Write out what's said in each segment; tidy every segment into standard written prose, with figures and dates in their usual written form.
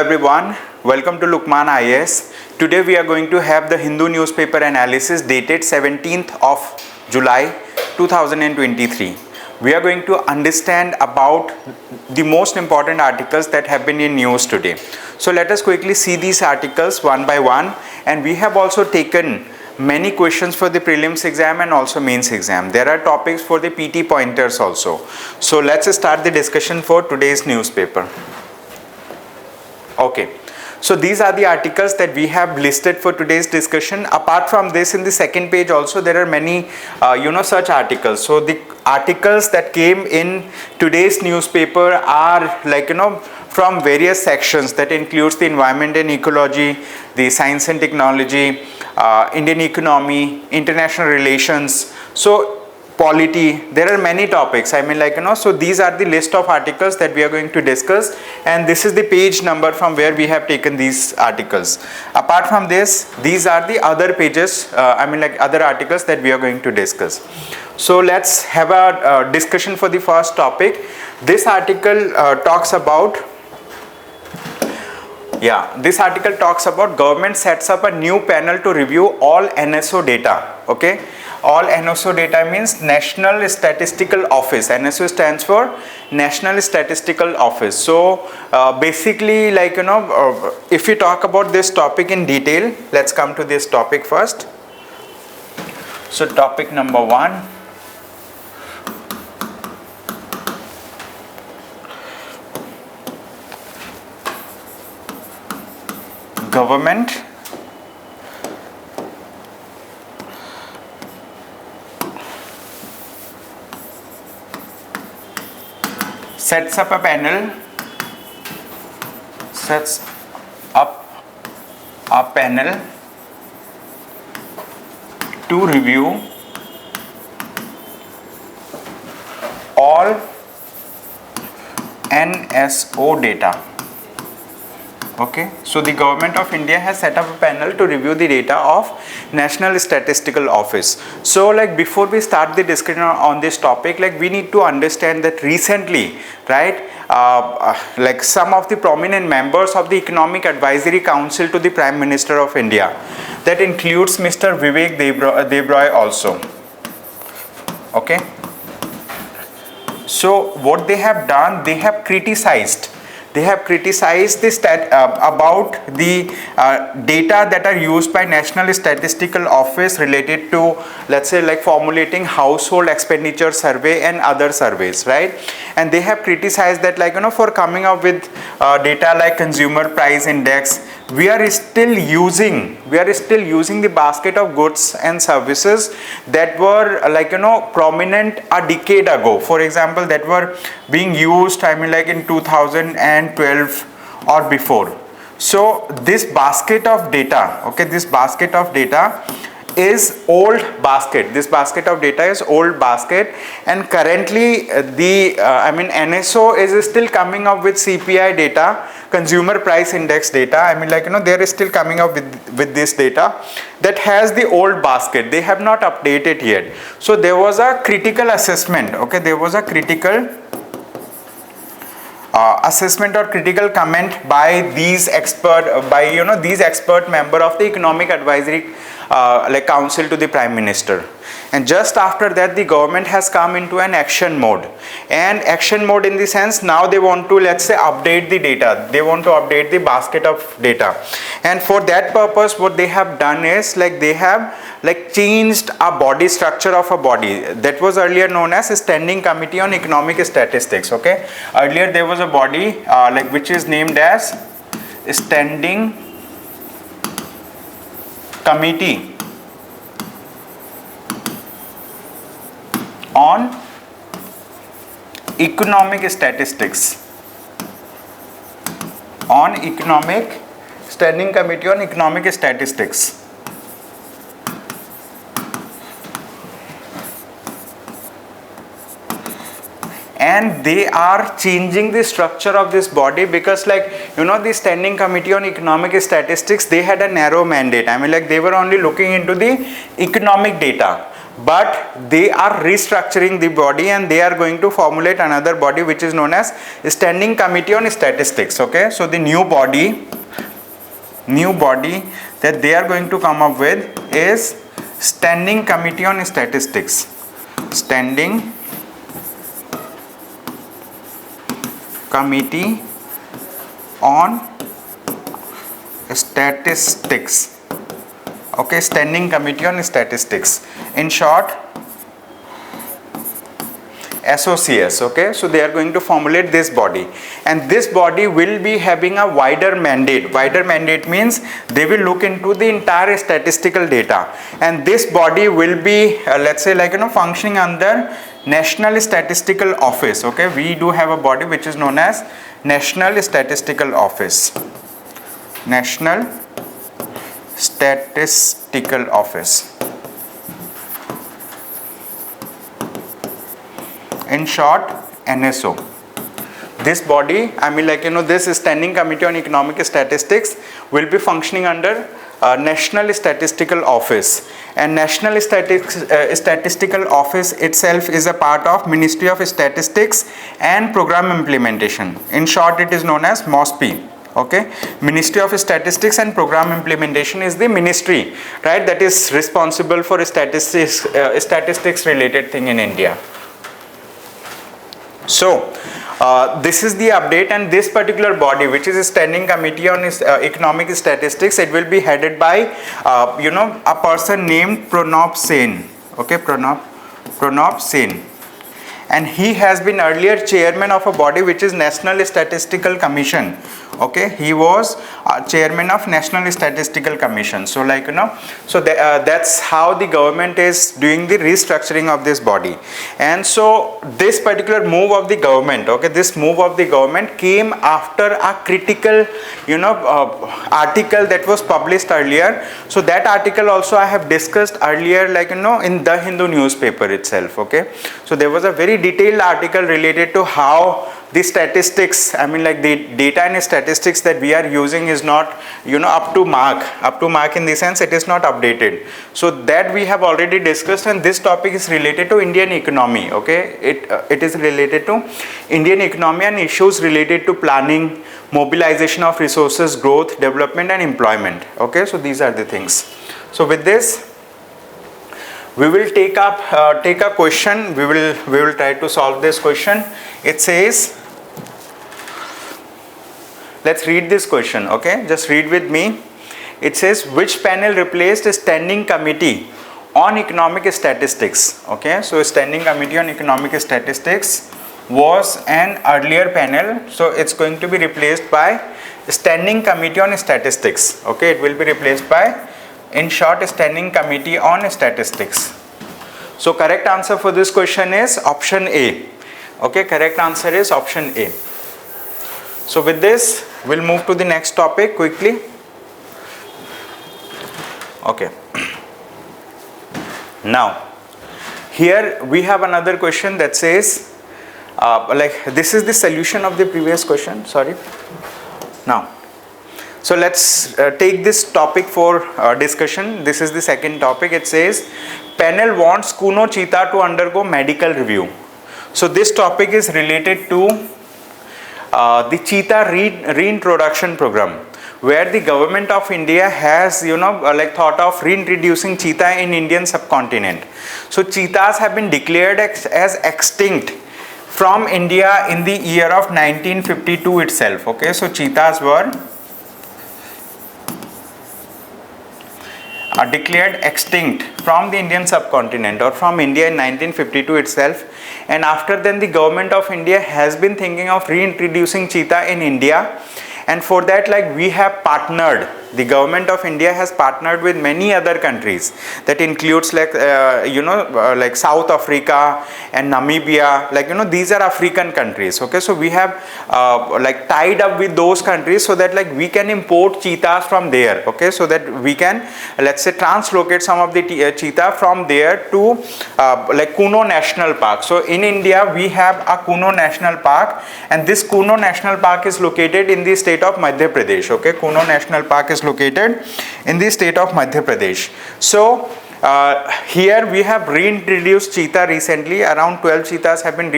everyone, welcome to Lukmaan IAS. Today we are going to have the Hindu newspaper analysis dated 17th of July 2023. We are going to understand about the most important articles that have been in news today. So let us quickly see these articles one by one, and we have also taken many questions for the prelims exam and also mains exam. There are topics for the PT pointers also. So let's start the discussion for today's newspaper. Okay, so these are the articles that we have listed for today's discussion. Apart from this, in the second page also there are many such articles. So the articles that came in today's newspaper are from various sections that includes the environment and ecology, the science and technology, Indian economy, international relations, so polity. There are many topics. So these are the list of articles that we are going to discuss, and this is the page number from where we have taken these articles. Apart from this, these are the other pages, other articles that we are going to discuss. So let's have a discussion for the first topic. This article talks about government sets up a new panel to review all NSO data. Okay, all NSO data means National Statistical Office. NSO stands for National Statistical Office. So basically, if we talk about this topic in detail, let's come to this topic first. So topic number 1. Government sets up a panel to review all NSO data. Okay, so the government of India has set up a panel to review the data of National Statistical Office. So before we start the discussion on this topic, we need to understand that recently, right, some of the prominent members of the Economic Advisory Council to the Prime Minister of India, that includes Mr. Vivek Debroy also. Okay, so what they have done, they have criticized this about the data that are used by National Statistical Office related to, let's say, formulating household expenditure survey and other surveys, right? And they have criticized that for coming up with data like consumer price index, we are still using the basket of goods and services that were prominent a decade ago. For example, that were being used in 2012 or before. So this basket of data, okay, this basket of data is old basket. This basket of data is old basket, and currently the NSO is still coming up with CPI data, consumer price index data. they are still coming up with this data that has the old basket. They have not updated yet. So there was a critical assessment. Okay, there was a critical assessment or critical comment by these expert member of the Economic Advisory Council to the Prime Minister. And just after that, the government has come into an action mode. And action mode in the sense, now they want to, let's say, update the data. They want to update the basket of data. And for that purpose, what they have done is, they have changed a body structure of a body that was earlier known as Standing Committee on Economic Statistics. Okay, earlier there was a body which is named as Standing Committee on Economic Statistics. Standing Committee on Economic Statistics. And they are changing the structure of this body because the Standing Committee on Economic Statistics, they had a narrow mandate. They were only looking into the economic data. but they are restructuring the body and they are going to formulate another body which is known as Standing Committee on Statistics. Okay, so the new body that they are going to come up with is Standing Committee on Statistics. Standing Committee on Statistics. Okay, Standing Committee on Statistics, in short SOCS. Okay, so they are going to formulate this body, and this body will be having a wider mandate. Wider mandate means they will look into the entire statistical data, and this body will be let's say like functioning under National Statistical Office. Okay, we do have a body which is known as National Statistical Office. National Statistical Office, in short NSO. This body, I mean like this Standing Committee on Economic Statistics will be functioning under National Statistical Office, and National Statistical Office itself is a part of Ministry of Statistics and Program Implementation. In short, it is known as MOSPI. Okay, Ministry of Statistics and Program Implementation is the ministry, right, that is responsible for statistics related thing in India. So this is the update, and this particular body, which is a Standing Committee on Economic Statistics, it will be headed by a person named Pranab Sen. Okay, Pranab Sen, and he has been earlier chairman of a body which is National Statistical Commission. Okay, he was chairman of National Statistical Commission. So like so that's how the government is doing the restructuring of this body. And so this particular move of the government, okay, this move of the government came after a critical article that was published earlier. So that article also I have discussed earlier, like in the Hindu newspaper itself. Okay, so there was a very detailed article related to how the statistics, I mean like the data and statistics that we are using is not up to mark in the sense it is not updated. So that we have already discussed, and this topic is related to Indian economy. Okay, it is related to Indian economy and issues related to planning, mobilization of resources, growth, development and employment. Okay, so these are the things. So with this we will take a question. We will try to solve this question. It says, let's read this question. Okay, just read with me. It says, which panel replaced a Standing Committee on Economic Statistics? Okay, so Standing Committee on Economic Statistics was an earlier panel, so it's going to be replaced by Standing Committee on Statistics. Okay, it will be replaced by, in short, Standing Committee on Statistics. So correct answer for this question is option A. Okay, correct answer is option A. So with this, we'll move to the next topic quickly. Okay. Now, here we have another question that says, like this is the solution of the previous question. Sorry. Now, so let's take this topic for discussion. This is the second topic. It says, panel wants Kuno Cheetah to undergo medical review. So this topic is related to the Cheetah reintroduction program, where the government of India has like thought of reintroducing cheetah in Indian subcontinent. So cheetahs have been declared as extinct from India in the year of 1952 itself. Okay, so cheetahs were declared extinct from the Indian subcontinent or from India in 1952 itself, and after then the government of India has been thinking of reintroducing cheetah in India, and for that like we have partnered, the government of India has partnered with many other countries, that includes like like South Africa and Namibia, like these are African countries. Okay, so we have like tied up with those countries so that like we can import cheetahs from there. Okay, so that we can, let's say, translocate some of the cheetah from there to like Kuno National Park. So in India we have a Kuno National Park, and this Kuno National Park is located in the state of Madhya Pradesh. Okay, Kuno National Park is located in the state of Madhya Pradesh. So here we have reintroduced cheetah recently. Around 12 cheetahs have been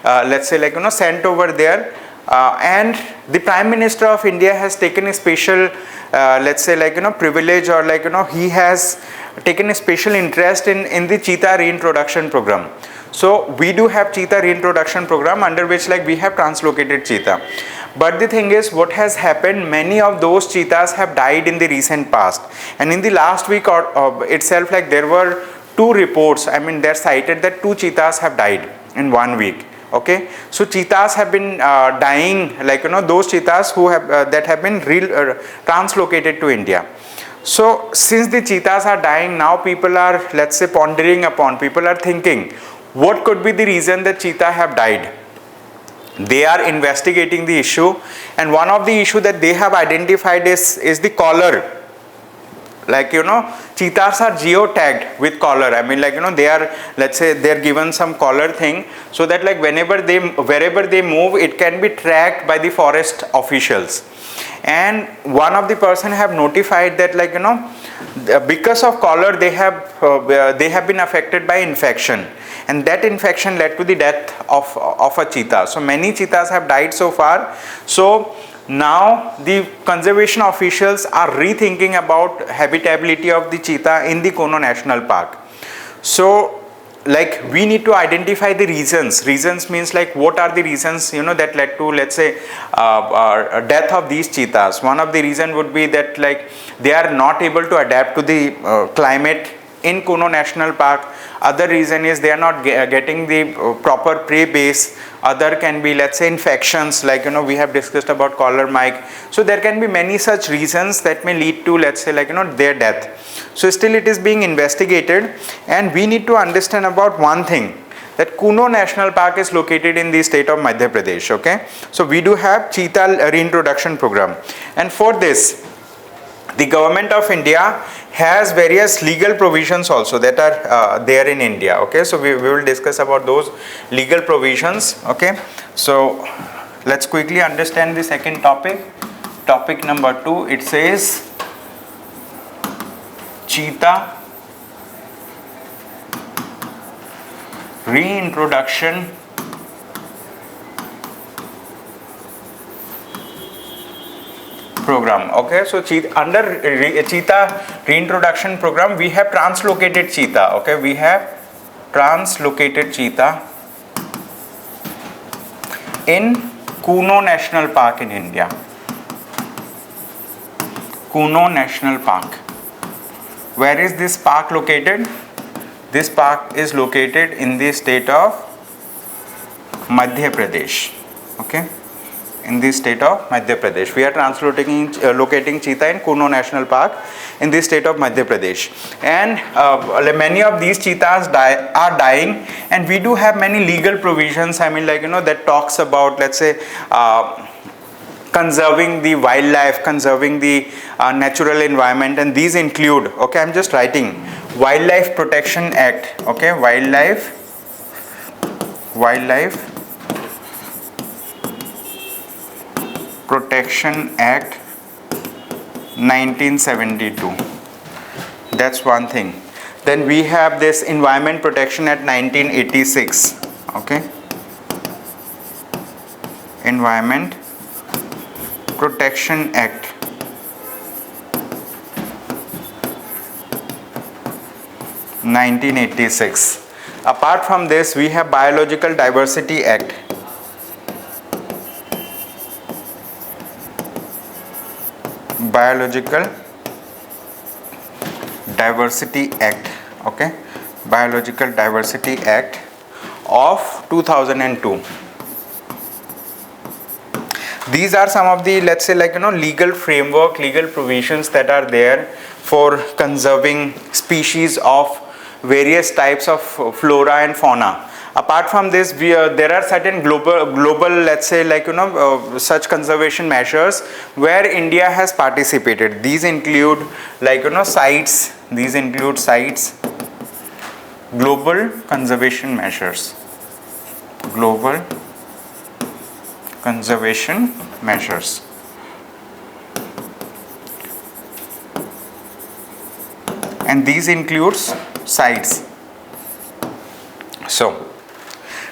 let's say sent over there, and the Prime Minister of India has taken a special let's say privilege, or he has taken a special interest in the cheetah reintroduction program. So we do have cheetah reintroduction program, under which we have translocated cheetah. But the thing is, what has happened, many of those cheetahs have died in the recent past, and in the last week itself, there were 2 reports, I mean they're cited that 2 cheetahs have died in 1 week. Okay, so cheetahs have been dying, those cheetahs who have that have been translocated to India. So since the cheetahs are dying, now people are, let's say, pondering upon, people are thinking, what could be the reason that cheetah have died? They are investigating the issue, and one of the issue that they have identified is the collar. Cheetahs are geo-tagged with collar. I mean, they are, let's say, they're given some collar thing, so that wherever they move, it can be tracked by the forest officials. And one of the person have notified that because of collar, they have been affected by infection, and that infection led to the death of a cheetah. So many cheetahs have died so far. So now the conservation officials are rethinking about habitability of the cheetah in the Kuno National Park. So we need to identify the reasons. Reasons means what are the reasons that led to, let's say, death of these cheetahs. One of the reason would be that they are not able to adapt to the climate in Kuno National Park. Other reason is they are not getting the proper prey base. Other can be, let's say, infections, we have discussed about collar mite. So there can be many such reasons that may lead to, let's say, their death. So still it is being investigated, and we need to understand about one thing, that Kuno National Park is located in the state of Madhya Pradesh. Okay, so we do have cheetah reintroduction program, and for this the government of India has various legal provisions also that are there in India. Okay, so we will discuss about those legal provisions. Okay, so let's quickly understand the second topic. Topic number 2, it says cheetah reintroduction program. Okay, so under cheetah reintroduction program, we have translocated cheetah. Okay, we have translocated cheetah in Kuno National Park in India. Kuno National Park. Where is this park located? This park is located in the state of Madhya Pradesh. Okay, in the state of Madhya Pradesh. We are locating cheetah in Kuno National Park in the state of Madhya Pradesh. And many of these cheetahs are dying, and we do have many legal provisions, I mean that talks about, let's say, conserving the wildlife, conserving the natural environment, and these include, okay, I'm just writing, Wildlife Protection Act. Okay, Wildlife Protection Act 1972. That's one thing. Then we have this Environment Protection Act 1986. Okay, Environment Protection Act 1986. Apart from this, we have Biological Diversity Act. Biological Diversity Act. Okay, Biological Diversity Act of 2002. These are some of the, let's say, legal framework, legal provisions that are there for conserving species of various types of flora and fauna. Apart from this, there are certain global, let's say, such conservation measures where India has participated. These include, sites. These include sites. Global conservation measures. Global conservation measures. and these includes sites. So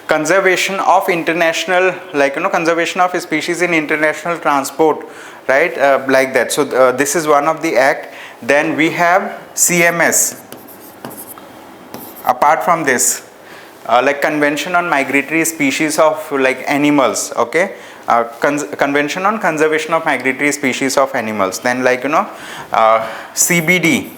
conservation of international, conservation of species in international transport, right, like that. So this is one of the act. Then we have CMS. Apart from this, like Convention on Migratory Species of like animals, okay, Convention on Conservation of Migratory Species of Animals. Then CBD,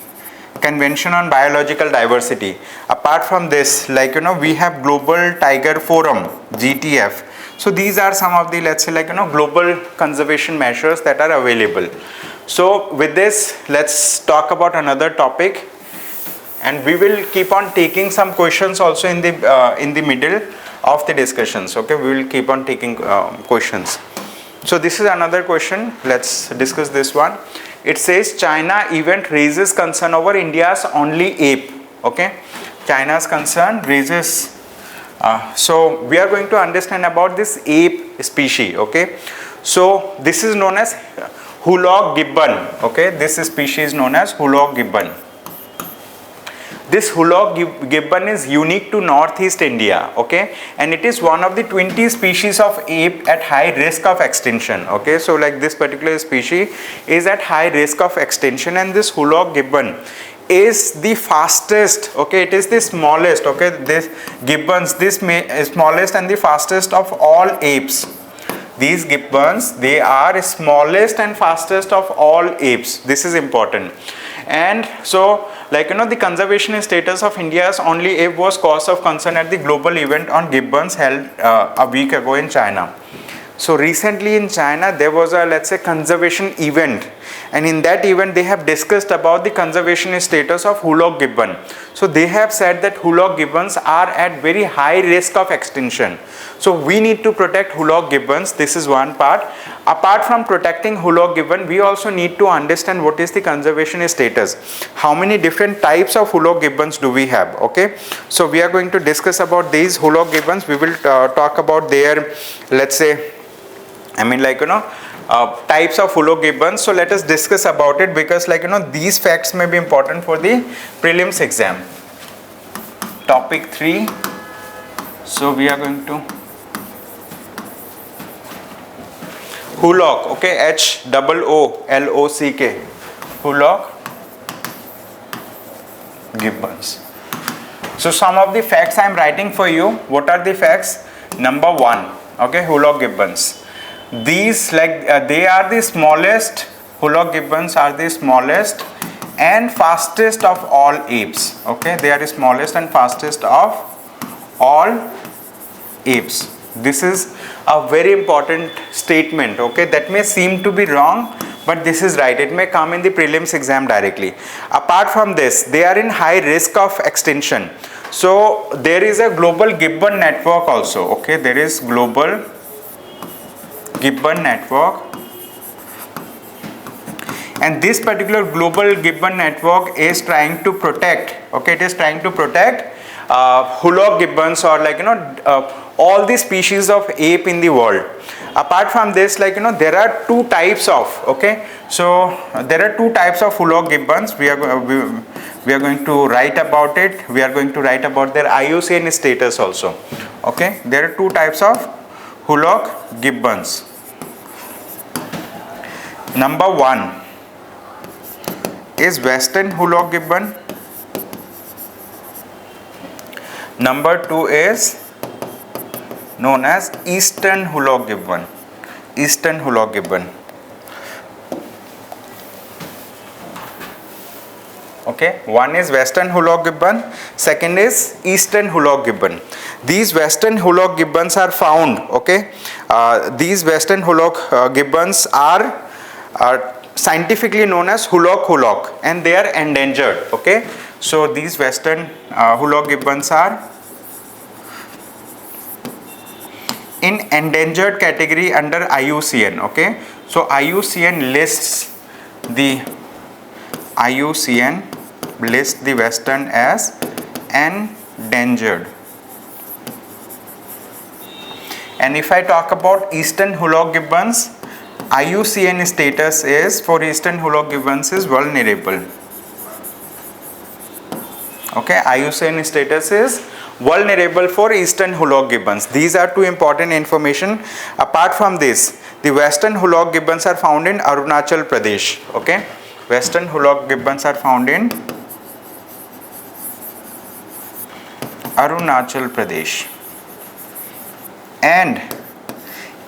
Convention on Biological Diversity. Apart from this, we have Global Tiger Forum, GTF. So these are some of the, let's say, global conservation measures that are available. So with this, let's talk about another topic, and we will keep on taking some questions also in the middle of the discussions. Okay, we will keep on taking questions. So this is another question. Let's discuss this one. It says China event raises concern over India's only ape. Okay, China's concern raises. So we are going to understand about this ape species. Okay, so this is known as Hulog gibbon. Okay, this species is known as Hulog gibbon. This Hulog gibbon is unique to Northeast India, okay, and it is one of the 20 species of ape at high risk of extinction. Okay, so like this particular species is at high risk of extinction, and this Hulog gibbon is the fastest, okay, it is the smallest, okay, this gibbons, this smallest and the fastest of all apes. These gibbons, they are smallest and fastest of all apes. This is important. And so, the conservation status of India's only ape was cause of concern at the global event on gibbons held a week ago in China. So recently in China, there was a, let's say, conservation event, and in that event they have discussed about the conservation status of Hulog gibbon. So they have said that Hulog gibbons are at very high risk of extinction. So we need to protect Hulog gibbons. This is one part. Apart from protecting Hulog gibbon, we also need to understand what is the conservation status. How many different types of Hulog gibbons do we have? Okay, so we are going to discuss about these Hulog gibbons. We will talk about their, let's say, types of Hulog gibbons. So let us discuss about it, because these facts may be important for the prelims exam. Topic 3. So we are going to Hulog, okay, HOOLOCK, Hulog gibbons. So some of the facts I am writing for you. What are the facts? Number 1, okay, Hulog gibbons. These they are the smallest, Hulog gibbons are the smallest and fastest of all apes. Okay, they are the smallest and fastest of all apes. This is a very important statement. Okay, that may seem to be wrong, but this is right. It may come in the prelims exam directly. Apart from this, they are in high risk of extinction. So there is a global gibbon network also. Okay, there is global gibbon network, and this particular global gibbon network is trying to protect, okay, it is trying to protect Hulog gibbons, or all the species of ape in the world. Apart from this, there are two types of, okay, so there are two types of Hulog gibbons. We are going to write about it. We are going to write about their IUCN status also. Okay, there are two types of Hulog gibbons. Number 1 is Western Hulog gibbon. Number 2 is known as Eastern Hulog gibbon. Eastern Hulog gibbon. Okay, one is Western Hulog gibbon, second is Eastern Hulog gibbon. These Western Hulog gibbons are found, okay, these Western Hulog gibbons are scientifically known as hulok, and they are endangered. Okay, so these Western Hulog gibbons are in endangered category under IUCN. Okay, so IUCN lists the Western as endangered. And if I talk about Eastern Hulog gibbons, IUCN status is for Eastern Hulog gibbons is vulnerable. Okay, IUCN status is vulnerable for eastern hoolock gibbons. These are two important information. Apart from this, the western hoolock gibbons are found in Arunachal Pradesh. Okay, western hoolock gibbons are found in Arunachal Pradesh, and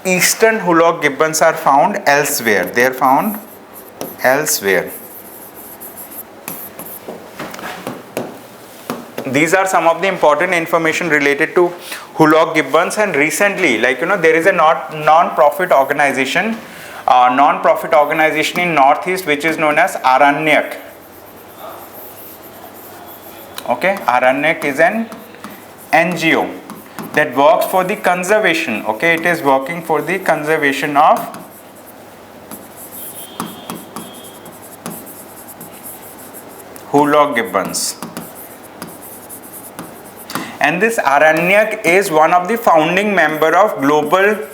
eastern hoolock gibbons are found elsewhere. They are found elsewhere. These are some of the important information related to hoolock gibbons. And recently, there is a non-profit organization in Northeast which is known as Aranyak. Okay, Aranyak is an NGO that works for the conservation. Okay, it is working for the conservation of hoolock gibbons. And this Aranyak is one of the founding member of Global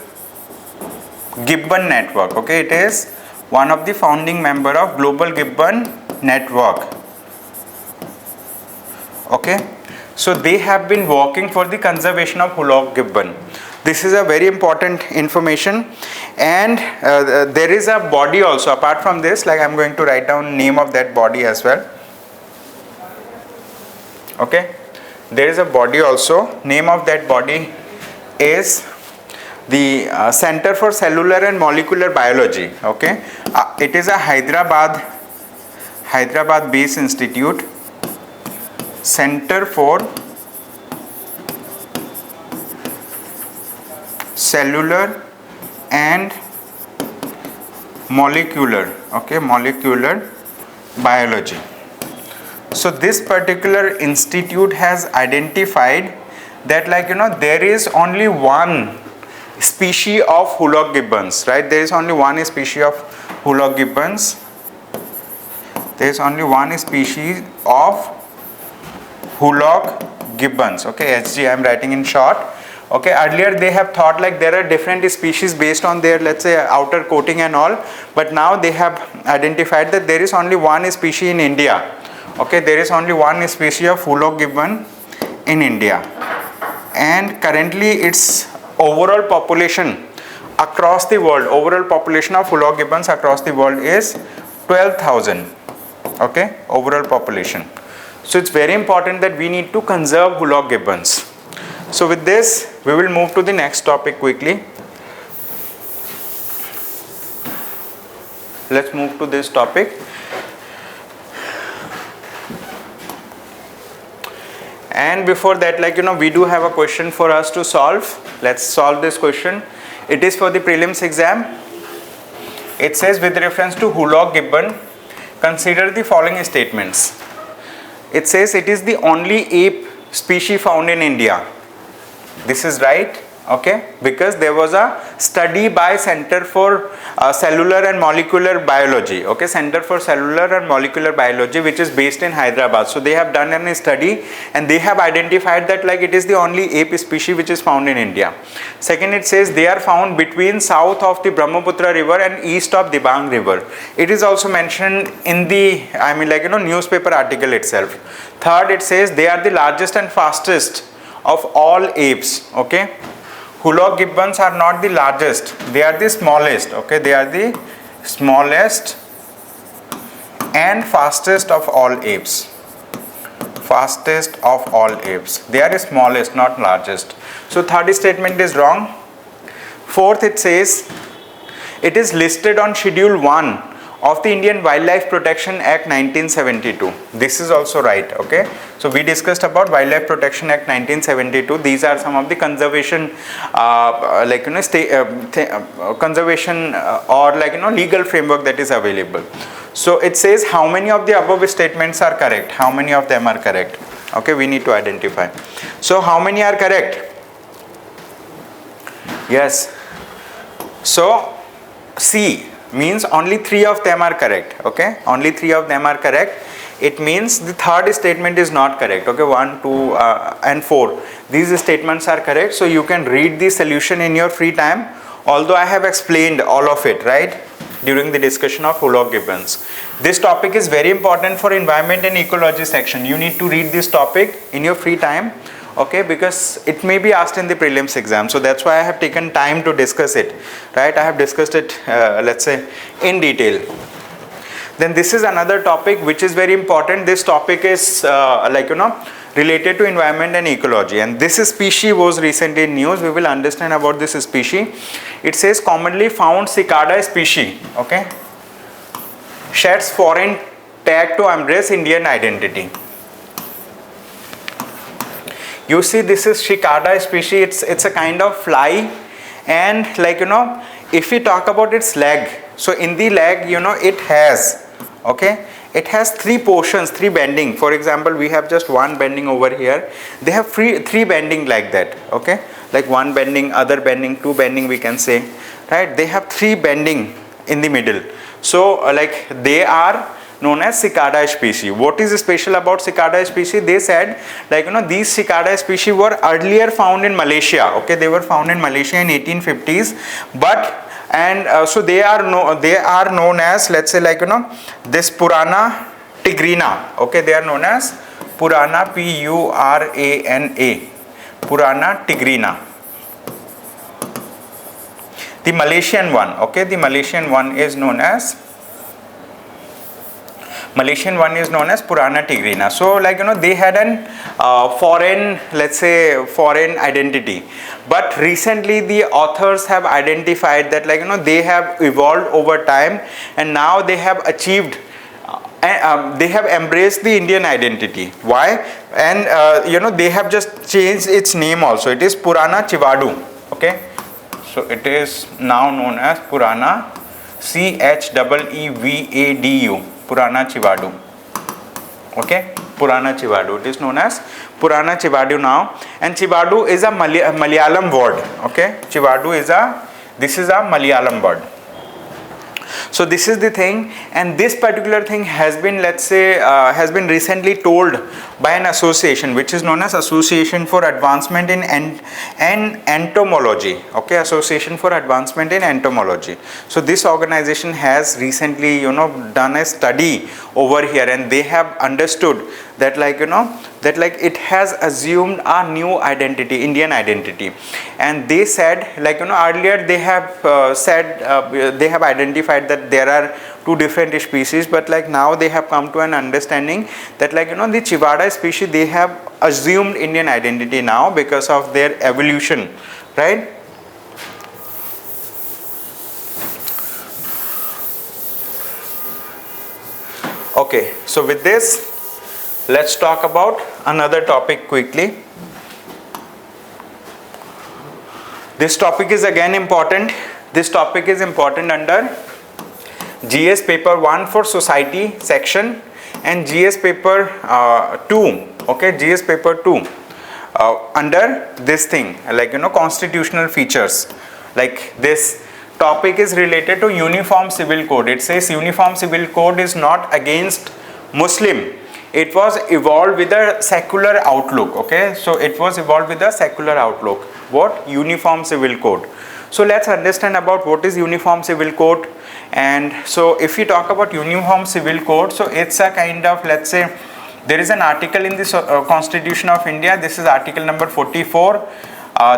Gibbon Network. Okay, it is one of the founding member of Global Gibbon Network. Okay, so they have been working for the conservation of hoolock gibbon. This is a very important information. And there is a body also. Apart from this, I'm going to write down name of that body as well. Okay, there is a body also. Name of that body is the Center for Cellular and Molecular Biology. Okay, it is a Hyderabad based institute. Center for Cellular and Molecular Biology. So this particular institute has identified that there is only one species of hoolock gibbons, right? There is only one species of hoolock gibbons. There is only one species of hoolock gibbons. Okay, HG I am writing in short. Okay, earlier they have thought there are different species based on their, let's say, outer coating and all, but now they have identified that there is only one species in India. Okay, there is only one species of hoolock gibbon in India, and currently its overall population across the world, overall population of hoolock gibbons across the world is 12,000. Okay, overall population. So it's very important that we need to conserve hoolock gibbons. So with this, we will move to the next topic quickly. Let's move to this topic. And before that, we do have a question for us to solve. Let's solve this question. It is for the prelims exam. It says, with reference to hoolock gibbon, consider the following statements. It says it is the only ape species found in India. This is right. Okay, because there was a study by Center for Cellular and Molecular Biology. Okay, Center for Cellular and Molecular Biology, which is based in Hyderabad. So they have done a study and they have identified that it is the only ape species which is found in India. Second, it says they are found between south of the Brahmaputra river and east of the Dibang river. It is also mentioned in the newspaper article itself. Third, it says they are the largest and fastest of all apes. Okay, hoolock gibbons are not the largest, they are the smallest. Okay, they are the smallest and fastest of all apes. Fastest of all apes. They are the smallest, not largest. So third statement is wrong. Fourth, it says it is listed on Schedule 1 of the Indian Wildlife Protection Act 1972. This is also right. Okay, so we discussed about Wildlife Protection Act 1972. These are some of the conservation conservation or legal framework that is available. So it says how many of the above statements are correct. How many of them are correct? Okay, we need to identify. So how many are correct? Yes. So C means only 3 of them are correct. Okay, only 3 of them are correct. It means the third statement is not correct. Okay, 1, 2 and 4, these statements are correct. So you can read the solution in your free time, although I have explained all of it, right? during the discussion of Holoc Gibbons. This topic is very important for environment and ecology section. You need to read this topic in your free time, okay, because it may be asked in the prelims exam. So that's why I have taken time to discuss it, right? I have discussed it, let's say, in detail. Then this is another topic which is very important. This topic is related to environment and ecology, and this species was recently in news. We will understand about this species. It says commonly found cicada species, okay, sheds foreign tag to embrace Indian identity. You see, this is cicada species. It's a kind of fly, and if we talk about its leg, so in the leg, it has, okay, it has three portions, three bending. For example, we have just one bending over here. They have three bending like that, okay, like one bending, other bending, two bending, we can say, right? They have three bending in the middle. So they are known as cicada species. What is special about cicada species? They said these cicada species were earlier found in Malaysia, okay, they were found in Malaysia in 1850s, but so they are known as, let's say, this Purana tigrina, okay, they are known as Purana, Purana, Purana tigrina, the Malaysian one, okay, the Malaysian one is known as Purana tigrina. So they had an foreign, let's say, foreign identity, but recently the authors have identified that they have evolved over time, and now they have achieved they have embraced the Indian identity. Why? And they have just changed its name also. It is Purana Chivadu, okay, so it is now known as Purana, Chevadu, Purana Chivadu, okay, Purana Chivadu. It is known as Purana Chivadu now, and Chivadu is a Malayalam word, okay, Chivadu is this is a Malayalam word. So this is the thing, and this particular thing has been, let's say, has been recently told by an association which is known as Association for Advancement in Entomology, okay, Association for Advancement in Entomology. So this organization has recently done a study over here, and they have understood that it has assumed a new identity, Indian identity. And they said earlier they have they have identified that there are two different species, but now they have come to an understanding that the Chivada species, they have assumed Indian identity now because of their evolution, right? Okay, so with this, let's talk about another topic quickly. This topic is again important. This topic is important under GS paper 1 for society section and GS paper 2, okay, GS paper 2 under this thing, constitutional features. This topic is related to Uniform Civil Code. It says Uniform Civil Code is not against Muslim. It was evolved with a secular outlook, okay, so it was evolved with a secular outlook. What? Uniform Civil Code. So let's understand about what is Uniform Civil Code. And so if we talk about Uniform Civil Code, so it's a kind of, let's say, there is an article in the Constitution of India. This is article number 44.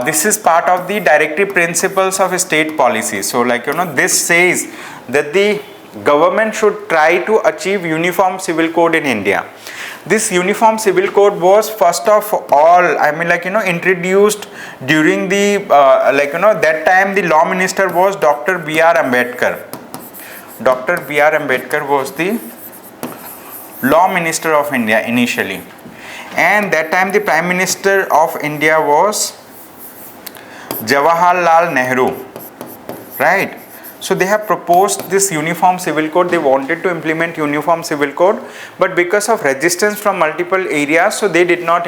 This is part of the directive principles of state policy. So this says that the government should try to achieve Uniform Civil Code in India. This Uniform Civil Code was first of all, introduced during the, that time the law minister was Dr. B.R. Ambedkar. Dr. B.R. Ambedkar was the law minister of India initially. And that time the Prime Minister of India was Jawaharlal Nehru, right? So they have proposed this Uniform Civil Code. They wanted to implement Uniform Civil Code, but because of resistance from multiple areas, so they did not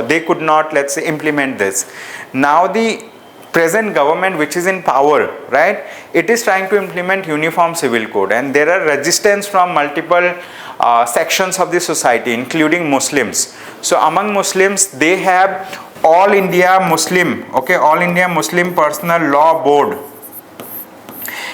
they could not, let's say, implement this. Now the present government which is in power, right, it is trying to implement Uniform Civil Code, and there are resistance from multiple sections of the society, including Muslims. So among Muslims, they have All India Muslim, okay, All India Muslim Personal Law Board,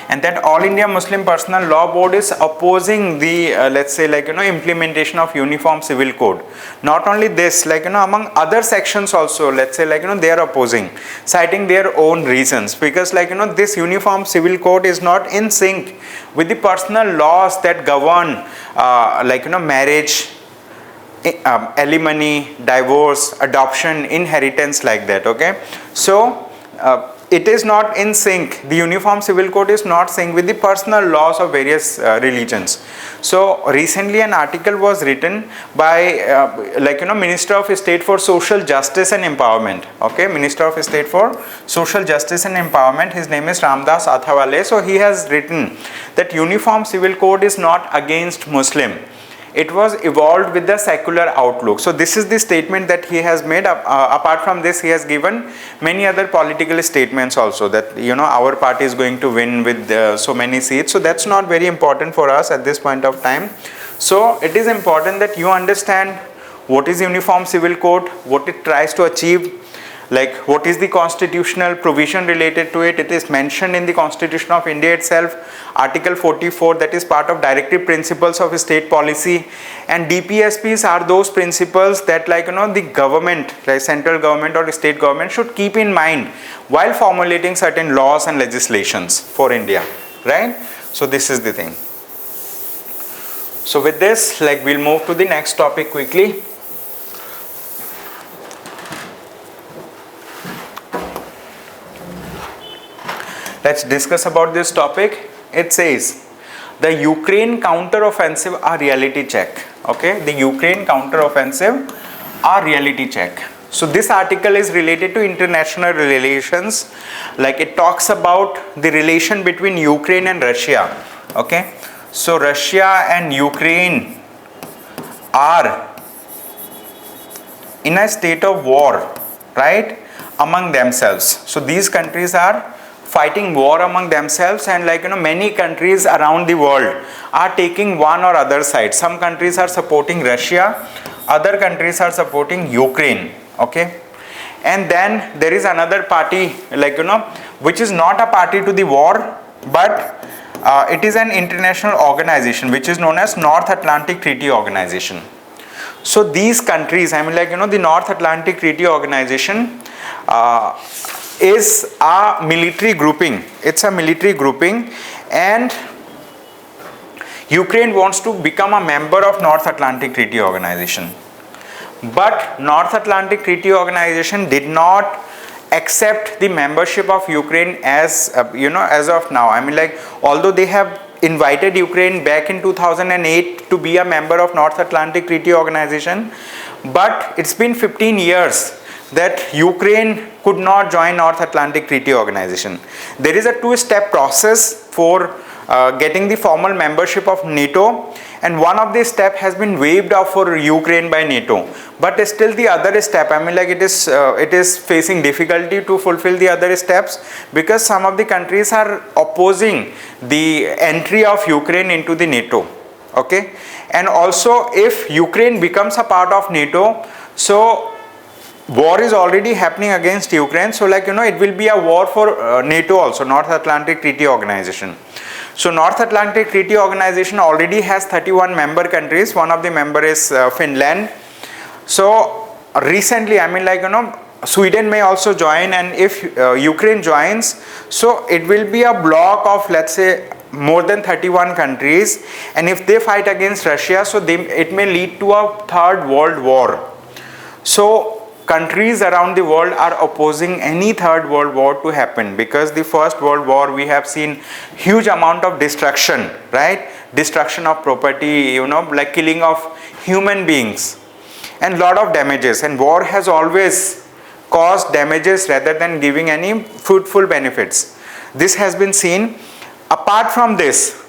and that All India Muslim Personal Law Board is opposing the let's say implementation of Uniform Civil Code. Not only this, among other sections also, let's say they are opposing, citing their own reasons, because this Uniform Civil Code is not in sync with the personal laws that govern marriage, alimony, divorce, adoption, inheritance, like that. Okay, so it is not in sync. The Uniform Civil Code is not sync with the personal laws of various religions. So recently an article was written by Minister of State for Social Justice and Empowerment. Okay, Minister of State for Social Justice and Empowerment, his name is Ramdas Athawale. So he has written that Uniform Civil Code is not against Muslim. It was evolved with the secular outlook. So this is the statement that he has made. Apart from this, he has given many other political statements also, that our party is going to win with so many seats. So that's not very important for us at this point of time. So it is important that you understand what is Uniform Civil Code, what it tries to achieve, what is the constitutional provision related to it. It is mentioned in the Constitution of India itself, Article 44, that is part of directive principles of state policy, and DPSPs are those principles that the government, like central government or state government, should keep in mind while formulating certain laws and legislations for India, right? So this is the thing. So with this, we'll move to the next topic quickly. Let's discuss about this topic. It says the Ukraine counter-offensive a reality check. Okay, the Ukraine counter-offensive a reality check. So this article is related to international relations. It talks about the relation between Ukraine and Russia. Okay, so Russia and Ukraine are in a state of war, right, among themselves. So these countries are fighting war among themselves, and many countries around the world are taking one or other side. Some countries are supporting Russia, other countries are supporting Ukraine. Okay, and then there is another party which is not a party to the war, but it is an international organization which is known as North Atlantic Treaty Organization. So these countries, the North Atlantic Treaty Organization is a military grouping. It's a military grouping, and Ukraine wants to become a member of North Atlantic Treaty Organization. But North Atlantic Treaty Organization did not accept the membership of Ukraine as as of now. Although they have invited Ukraine back in 2008 to be a member of North Atlantic Treaty Organization, but it's been 15 years that Ukraine could not join North Atlantic Treaty Organization. There is a two-step process for getting the formal membership of NATO, and one of the steps has been waived off for Ukraine by NATO, but still the other step, it is facing difficulty to fulfill the other steps, because some of the countries are opposing the entry of Ukraine into the NATO. Okay, and also if Ukraine becomes a part of NATO, so war is already happening against Ukraine, so it will be a war for NATO also, North Atlantic Treaty Organization. So North Atlantic Treaty Organization already has 31 member countries. One of the member is Finland. So recently, Sweden may also join, and if Ukraine joins, so it will be a block of, let's say, more than 31 countries, and if they fight against Russia, so it may lead to a third world war. So countries around the world are opposing any third world war to happen, because the first world war we have seen huge amount of destruction, right? Destruction of property, killing of human beings, and lot of damages, and war has always caused damages rather than giving any fruitful benefits. This has been seen. Apart from this,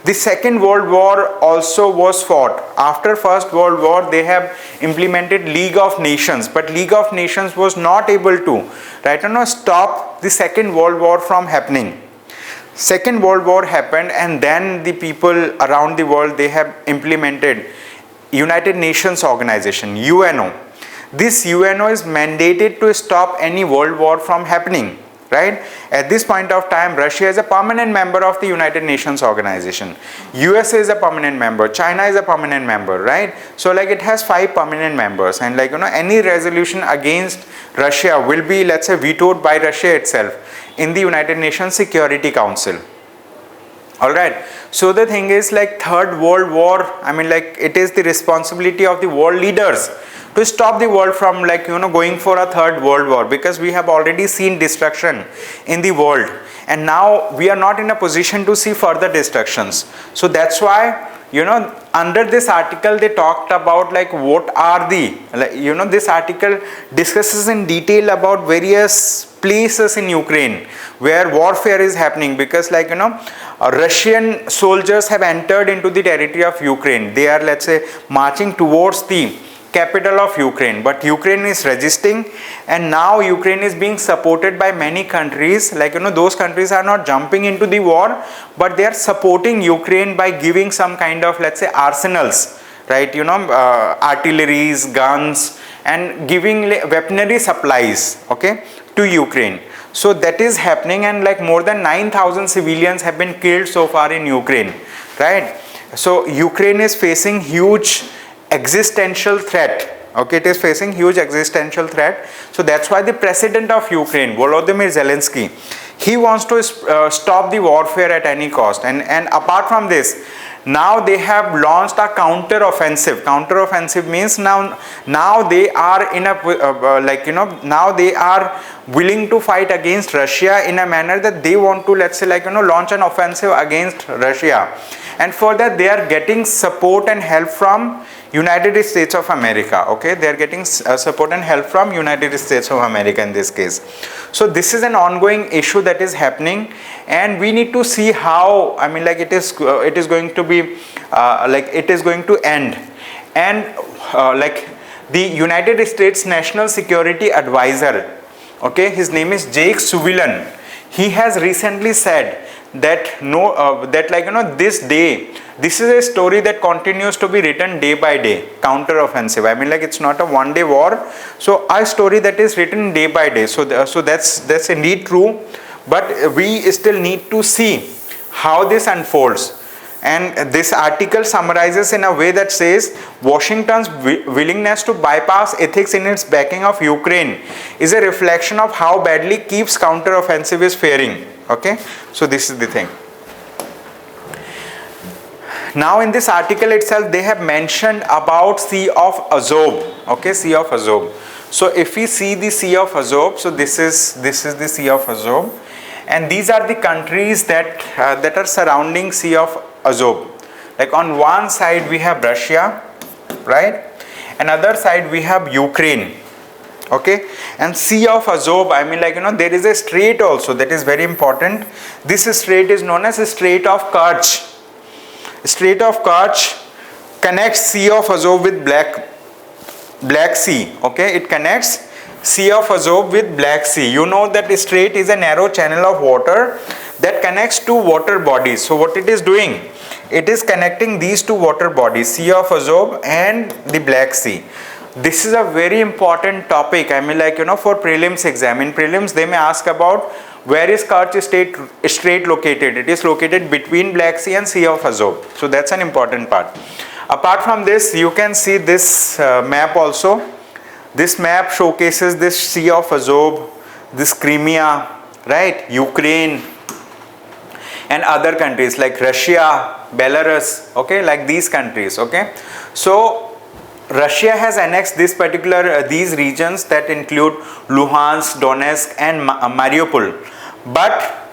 the Second World War also was fought. After First World War, they have implemented League of Nations, but League of Nations was not able to stop the Second World War from happening. Second World War happened, and then the people around the world, they have implemented United Nations Organization, UNO. This UNO is mandated to stop any world war from happening. right? At this point of time, Russia is a permanent member of the United Nations organization. USA is a permanent member. China is a permanent member, right? So like it has 5 permanent members, and like any resolution against Russia will be, let's say, vetoed by Russia itself in the United Nations Security Council. All right. So the thing is, like, Third World War, I mean, like, it is the responsibility of the world leaders to stop the world from, like, going for a third world war, because we have already seen destruction in the world, and now we are not in a position to see further destructions. So that's why, under this article they talked about, like, what are the, like, this article discusses in detail about various places in Ukraine where warfare is happening, because, like, Russian soldiers have entered into the territory of Ukraine. They are, let's say, marching towards the capital of Ukraine, but Ukraine is resisting, and now Ukraine is being supported by many countries. Like, those countries are not jumping into the war, but they are supporting Ukraine by giving some kind of, let's say, arsenals, right? Artilleries, guns, and giving weaponry supplies, okay, to Ukraine. So that is happening, and like more than 9,000 civilians have been killed so far in Ukraine, right? So Ukraine is facing huge existential threat, okay, it is facing huge existential threat. So that's why the president of Ukraine, Volodymyr Zelensky, he wants to stop the warfare at any cost, and apart from this, now they have launched a counter offensive. Counter offensive means now they are in a now they are willing to fight against Russia in a manner that they want to, let's say, launch an offensive against Russia, and for that they are getting support and help from United States of America, okay, they are getting support and help from United States of America in this case. So this is an ongoing issue that is happening, and we need to see how, I mean, like, it is going to be it is going to end. And like, the United States National Security Advisor, okay, his name is Jake Sullivan, he has recently said that this is a story that continues to be written day by day. Counter offensive, I mean, like, it's not a one day war, so a story that is written day by day. So that's indeed true, but we still need to see how this unfolds. And this article summarizes in a way that says Washington's willingness to bypass ethics in its backing of Ukraine is a reflection of how badly Kyiv's counter-offensive is faring. Okay, so this is the thing. Now in this article itself, they have mentioned about Sea of Azov. Okay, Sea of Azov. So if we see the Sea of Azov, so this is the Sea of Azov, and these are the countries that are surrounding Sea of Azov. Like, on one side we have Russia, right? Another side we have Ukraine. Okay, and Sea of Azov, I mean, like, there is a strait also that is very important. This strait is known as Strait of Kerch. Strait of Kerch connects Sea of Azov with Black Sea. Okay, it connects Sea of Azov with Black Sea. You know that strait is a narrow channel of water that connects two water bodies. So what it is doing, it is connecting these two water bodies, Sea of Azov and the Black Sea. This is a very important topic. I mean, like, for prelims exam. In prelims, they may ask about where is Kerch Strait located. It is located between Black Sea and Sea of Azov. So that's an important part. Apart from this, you can see this map also. This map showcases this Sea of Azov, this Crimea, right, Ukraine, and other countries like Russia, Belarus, okay, like these countries. Okay, so Russia has annexed this these regions that include Luhansk, Donetsk, and Mariupol, but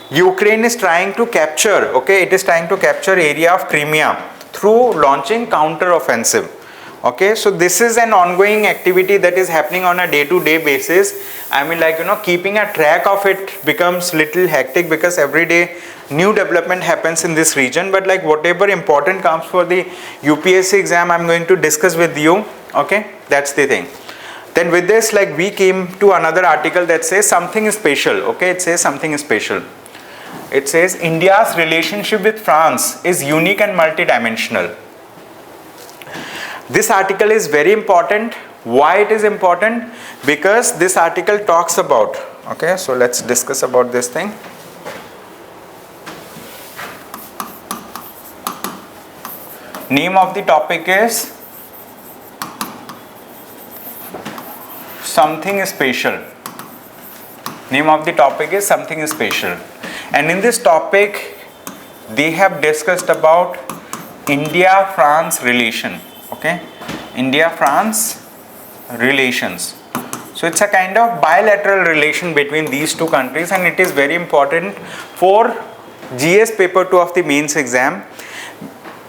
Ukraine is trying to capture, okay, it is trying to capture area of Crimea through launching counter offensive. Okay, so this is an ongoing activity that is happening on a day-to-day basis. I mean, like, keeping a track of it becomes little hectic, because every day new development happens in this region. But like, whatever important comes for the UPSC exam, I'm going to discuss with you. Okay, that's the thing. Then with this, like, we came to another article that says something special. Okay, it says something special. It says India's relationship with France is unique and multidimensional. This article is very important. Why it is important? Because this article talks about, Okay, so let's discuss about this thing. Name of the topic is something special. Name of the topic is something special. And in this topic, they have discussed about India-France relation. Okay, India-France relations. So it's a kind of bilateral relation between these two countries, and it is very important for GS paper 2 of the mains exam.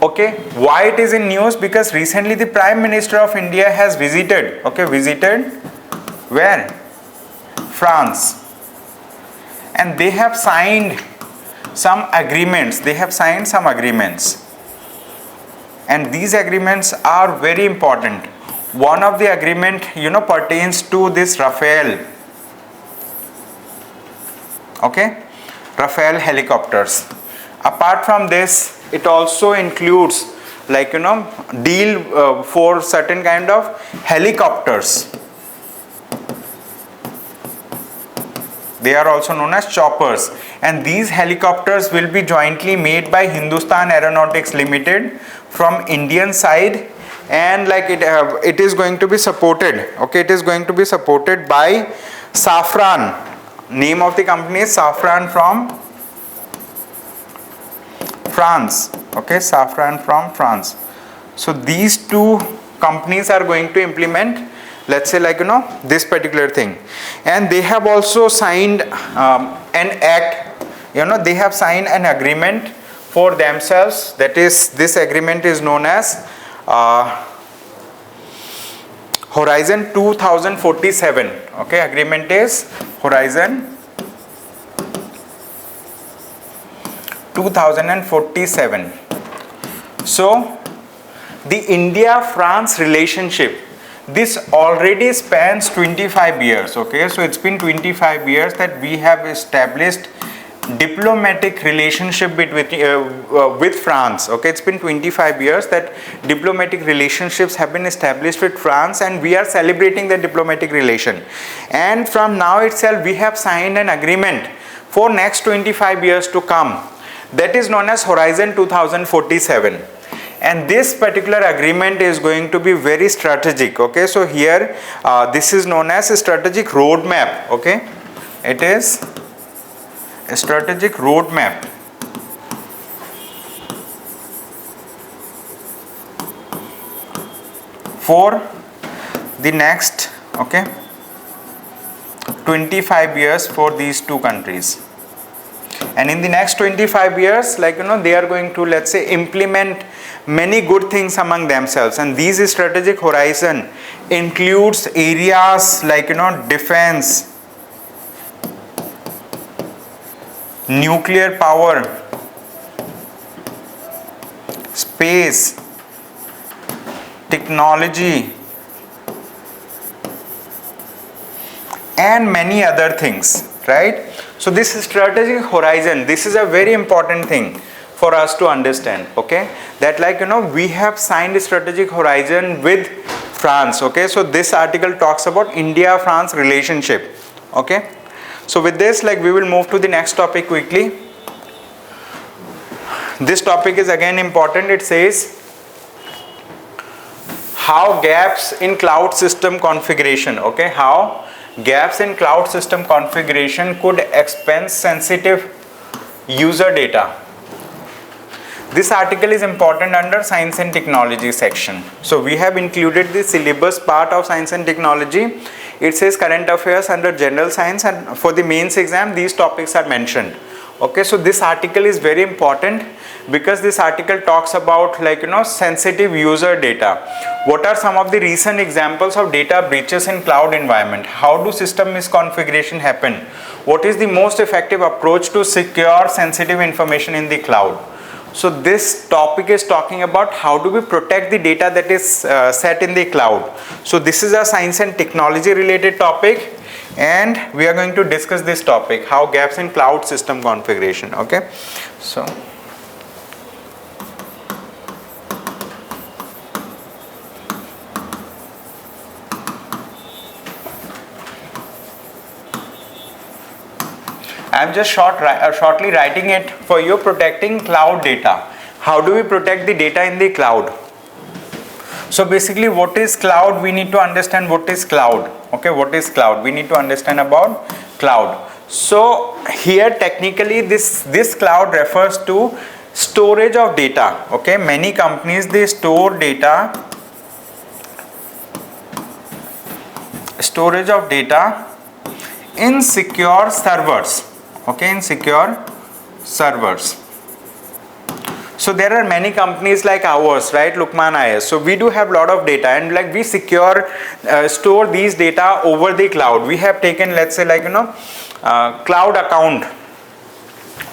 Okay, why it is in news? Because recently the Prime Minister of India has visited, visited where? France, and they have signed some agreements. And these agreements are very important. One of the agreement pertains to this Rafale, Rafale helicopters. Apart from this, it also includes deal for certain kind of helicopters. They are also known as choppers, and these helicopters will be jointly made by Hindustan Aeronautics Limited from Indian side, and it is going to be supported. It is going to be supported by Safran. Name of the company is Safran from France. Safran from France. So these two companies are going to implement, let's say this particular thing. And they have also signed an act, they have signed an agreement for themselves. That is, this agreement is known as Horizon 2047. Agreement is Horizon 2047. So the India-France relationship, this already spans 25 years. So it's been 25 years that we have established diplomatic relationship with France. It's been 25 years that diplomatic relationships have been established with France, and we are celebrating the diplomatic relation. And from now itself, we have signed an agreement for next 25 years to come. That is known as Horizon 2047. And this particular agreement is going to be very strategic. So here this is known as a strategic roadmap. It is a strategic roadmap for the next 25 years for these two countries. And in the next 25 years, they are going to, let's say, implement many good things among themselves. And these strategic horizon includes areas like defense, nuclear power, space, technology, and many other things, right? So this strategic horizon, this is a very important thing for us to understand. That we have signed a strategic horizon with France. So this article talks about India-France relationship. So with this, we will move to the next topic quickly. This topic is again important. It says how gaps in cloud system configuration. How gaps in cloud system configuration could expose sensitive user data. This article is important under science and technology section. So we have included the syllabus part of science and technology. It says current affairs under general science, and for the mains exam these topics are mentioned. So this article is very important because this article talks about sensitive user data. What are some of the recent examples of data breaches in cloud environment? How do system misconfiguration happen? What is the most effective approach to secure sensitive information in the cloud? So this topic is talking about how do we protect the data that is set in the cloud. So this is a science and technology related topic, and we are going to discuss this topic, how gaps in cloud system configuration. So I'm just shortly writing it for you. Protecting cloud data. How do we protect the data in the cloud? So basically, what is cloud? We need to understand what is cloud. Okay, what is cloud? We need to understand about cloud. So here technically this cloud refers to storage of data. Okay, many companies, they store data, storage of data in secure servers. Okay, in secure servers. So there are many companies like ours, right, Lukmaan IAS. So we do have a lot of data, and like we store these data over the cloud. We have taken, let's say, like, cloud account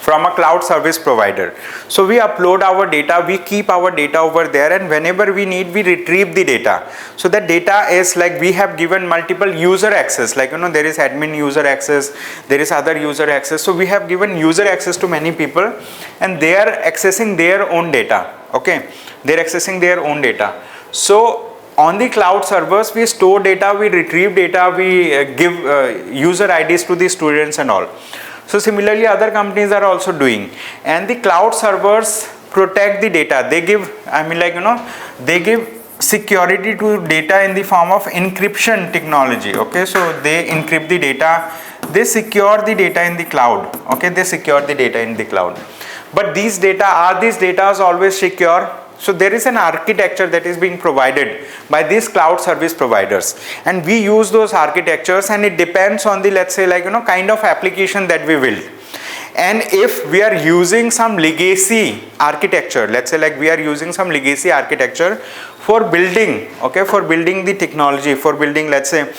from a cloud service provider. So we upload our data, we keep our data over there, and whenever we need, we retrieve the data. So that data is like, we have given multiple user access, like, there is admin user access, there is other user access. So we have given user access to many people, and they are accessing their own data. Okay, they're accessing their own data. So on the cloud servers, we store data, we retrieve data, we give user IDs to the students and all. So similarly, other companies are also doing, and the cloud servers protect the data. They give, they give security to data in the form of encryption technology. Okay, so they encrypt the data, they secure the data in the cloud. Okay, they secure the data in the cloud. But these data is always secure? So there is an architecture that is being provided by these cloud service providers, and we use those architectures, and it depends on the, let's say, like, kind of application that we build. And if we are using some legacy architecture, let's say, like, we are using some legacy architecture for building, okay, for building the technology, for building, let's say,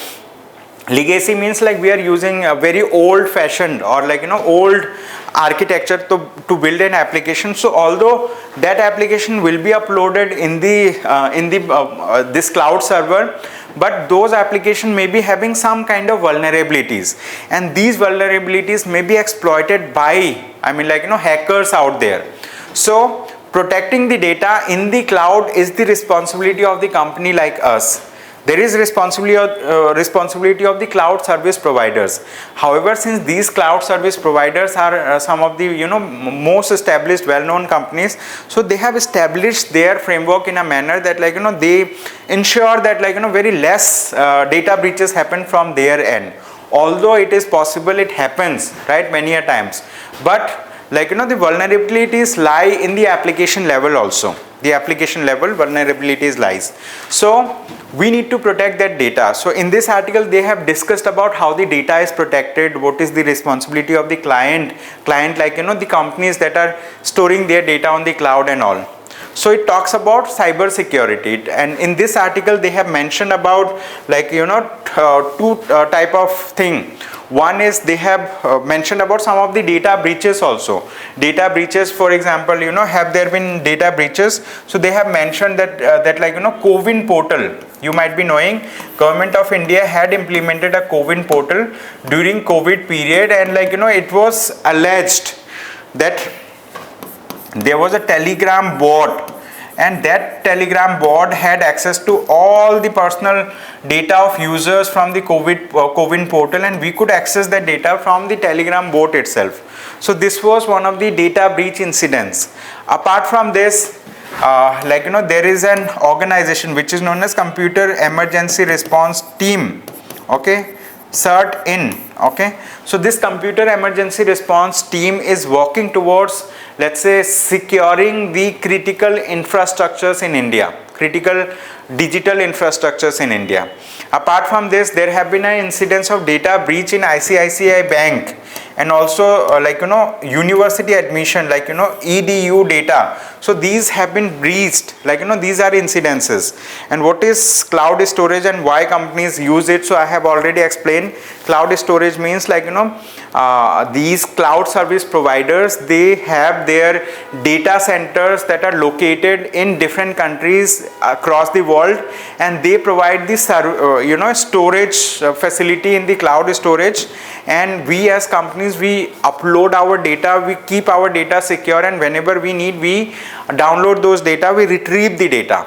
legacy means like we are using a very old fashioned or like, old architecture to build an application. So although that application will be uploaded in the this cloud server, but those applications may be having some kind of vulnerabilities, and these vulnerabilities may be exploited by, hackers out there. So protecting the data in the cloud is the responsibility of the company like us. There is responsibility of the cloud service providers. However, since these cloud service providers are some of the most established, well-known companies, so they have established their framework in a manner that they ensure that very less data breaches happen from their end. Although it is possible, it happens, right, many a times. But the vulnerabilities lie in the application level also. The application level vulnerabilities lies. So we need to protect that data. So in this article, they have discussed about how the data is protected, what is the responsibility of the client, the companies that are storing their data on the cloud and all. So it talks about cyber security, and in this article they have mentioned about two type of thing. One is they have mentioned about some of the data breaches also. Data breaches, for example, have there been data breaches? So they have mentioned that CoWIN portal. You might be knowing, Government of India had implemented a CoWIN portal during COVID period, and it was alleged that there was a Telegram bot, and that Telegram bot had access to all the personal data of users from the CoWIN portal, and we could access that data from the Telegram bot itself. So this was one of the data breach incidents. Apart from this, there is an organization which is known as Computer Emergency Response Team. Okay, CERT-IN. Okay, so this Computer Emergency Response Team is working towards, let's say, securing the critical infrastructures in India, critical digital infrastructures in India. Apart from this, there have been an incidence of data breach in ICICI Bank, and also university admission, EDU data. So these have been breached, these are incidences. And what is cloud storage and why companies use it? So I have already explained. Cloud storage means these cloud service providers, they have their data centers that are located in different countries across the world, and they provide this storage facility in the cloud storage, and we as companies, we upload our data, we keep our data secure, and whenever we need, we download those data, we retrieve the data.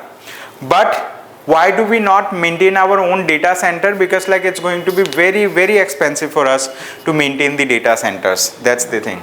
But Why do we not maintain our own data center? Because like it's going to be very, very expensive for us to maintain the data centers. That's the thing.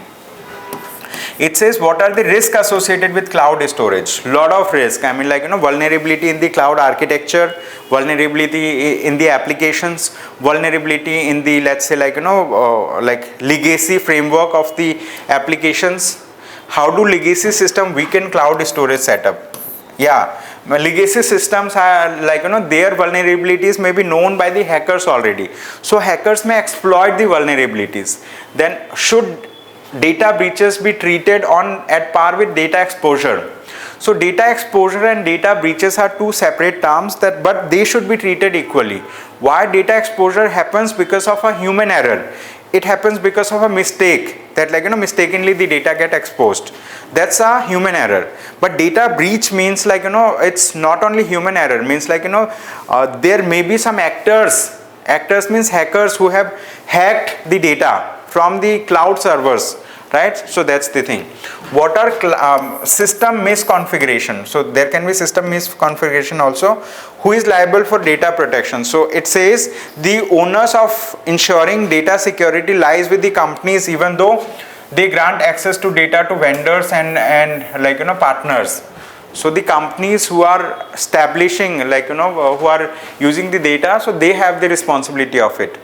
It says what are the risks associated with cloud storage? Lot of risk. I mean, like, you know, vulnerability in the cloud architecture, vulnerability in the applications, vulnerability in the, let's say, like, you know, like legacy framework of the applications. How do legacy system weaken cloud storage setup? Yeah, legacy systems are, like, you know, their vulnerabilities may be known by the hackers already. So hackers may exploit the vulnerabilities. Then should data breaches be treated on at par with data exposure? So data exposure and data breaches are two separate terms, that but they should be treated equally. Why data exposure happens? Because of a human error. It happens because of a mistake, that, like, you know, mistakenly the data get exposed. That's a human error. But data breach means, like, you know, it's not only human error, means, like, you know, there may be some actors means hackers who have hacked the data from the cloud servers, right? So that's the thing. What are system misconfiguration? So there can be system misconfiguration also. Who is liable for data protection? So it says the onus of ensuring data security lies with the companies, even though they grant access to data to vendors and like, you know, partners. So the companies who are establishing, like, you know, who are using the data, so they have the responsibility of it.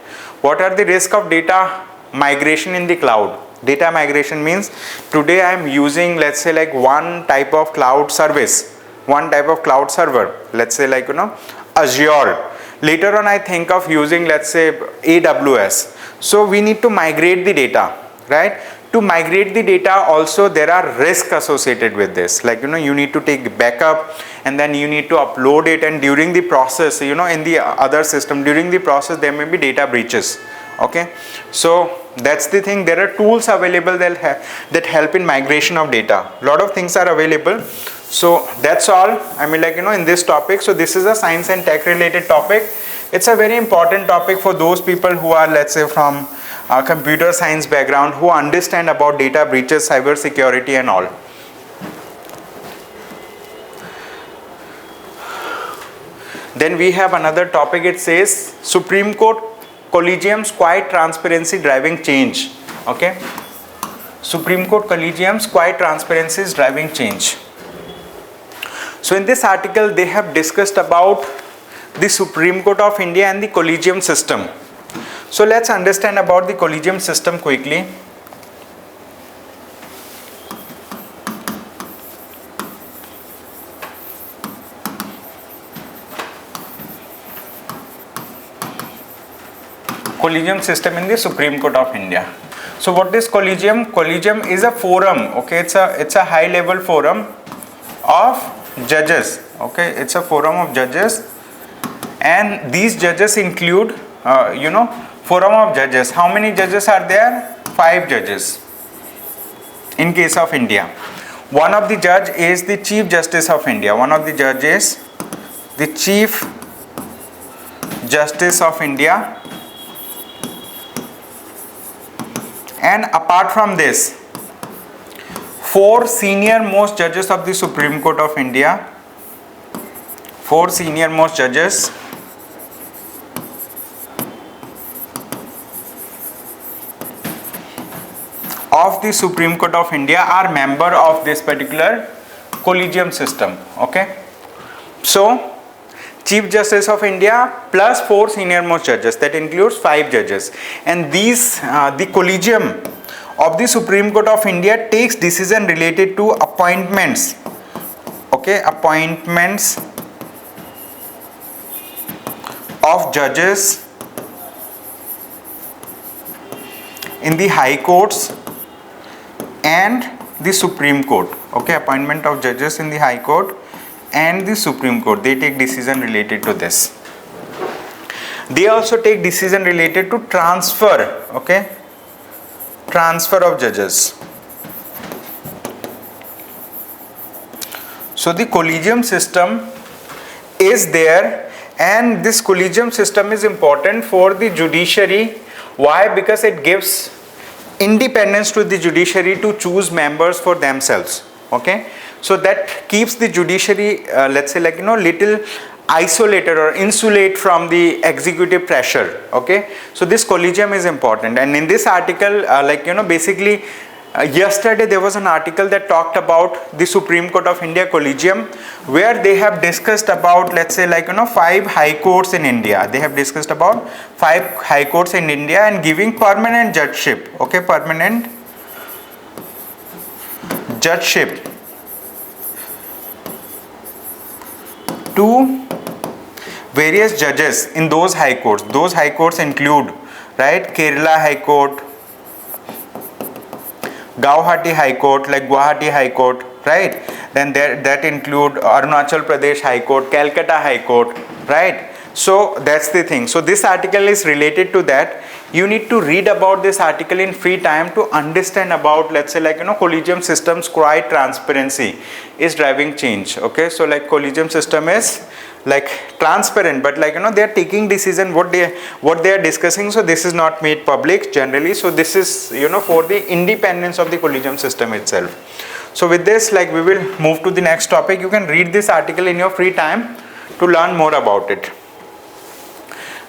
What are the risk of data migration in the cloud? Data migration means today I am using, let's say, like one type of cloud service, one type of cloud server, let's say, like, you know, Azure. Later on I think of using, let's say, AWS. So we need to migrate the data, right? To migrate the data also there are risks associated with this, like, you know, you need to take backup and then you need to upload it, and during the process, you know, in the other system, during the process there may be data breaches. Okay, so that's the thing. There are tools available that help in migration of data. Lot of things are available. So that's all, I mean, like, you know, in this topic. So this is a science and tech related topic. It's a very important topic for those people who are, let's say, from a computer science background, who understand about data breaches, cyber security and all. Then we have another topic. It says Supreme Court Collegium's quiet transparency driving change. Okay, Supreme Court Collegium's quiet transparency is driving change. So in this article they have discussed about the Supreme Court of India and the Collegium system. So let's understand about the Collegium system quickly. Collegium system in the Supreme Court of India. So what is Collegium? Collegium is a forum. Okay, it's a high level forum of judges. Okay, it's a forum of judges, and these judges include you know, forum of judges. How many judges are there? 5 judges in case of India. One of the judge is the Chief Justice of India. One of the judges, the Chief Justice of India. And apart from this, 4 senior most judges of the Supreme Court of India. 4 senior most judges of the Supreme Court of India are member of this particular Collegium system. Okay, so Chief Justice of India plus 4 senior most judges, that includes 5 judges, and these the Collegium of the Supreme Court of India takes decision related to appointments. Okay, appointments of judges in the High Courts and the Supreme Court. Okay, appointment of judges in the High Court and the Supreme Court, they take decision related to this. They also take decision related to transfer. Okay, transfer of judges. So the Collegium system is there, and this Collegium system is important for the judiciary. Why? Because it gives independence to the judiciary to choose members for themselves. Okay, so that keeps the judiciary, let's say, like, you know, little isolated or insulate from the executive pressure. Okay, so this collegium is important. And in this article, basically yesterday there was an article that talked about the Supreme Court of India collegium, where they have discussed about, let's say, 5 high courts in India. They have discussed about 5 high courts in India and giving permanent judgeship. Okay, permanent judgeship to various judges in those high courts. Those high courts include, right, Kerala High Court, Guwahati High Court, like Guwahati High Court, right? Then that include Arunachal Pradesh High Court, Calcutta High Court, right? So that's the thing. So this article is related to that. You need to read about this article in free time to understand about, let's say, collegium systems, quite transparency is driving change. Okay, so collegium system is transparent, but they are taking decision what they are discussing. So this is not made public generally. So this is for the independence of the collegium system itself. So with this, we will move to the next topic. You can read this article in your free time to learn more about it.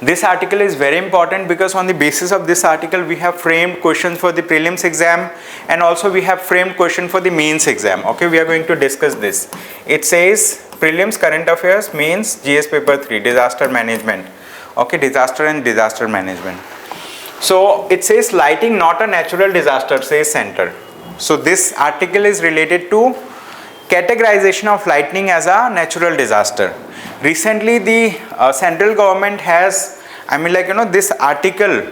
This article is very important because on the basis of this article we have framed questions for the prelims exam, and also we have framed question for the mains exam. Okay, we are going to discuss this. It says prelims, current affairs, mains, GS paper 3, disaster management. Okay, disaster and disaster management. So it says lighting not a natural disaster, says center. So this article is related to categorization of lightning as a natural disaster. Recently the central government has, this article,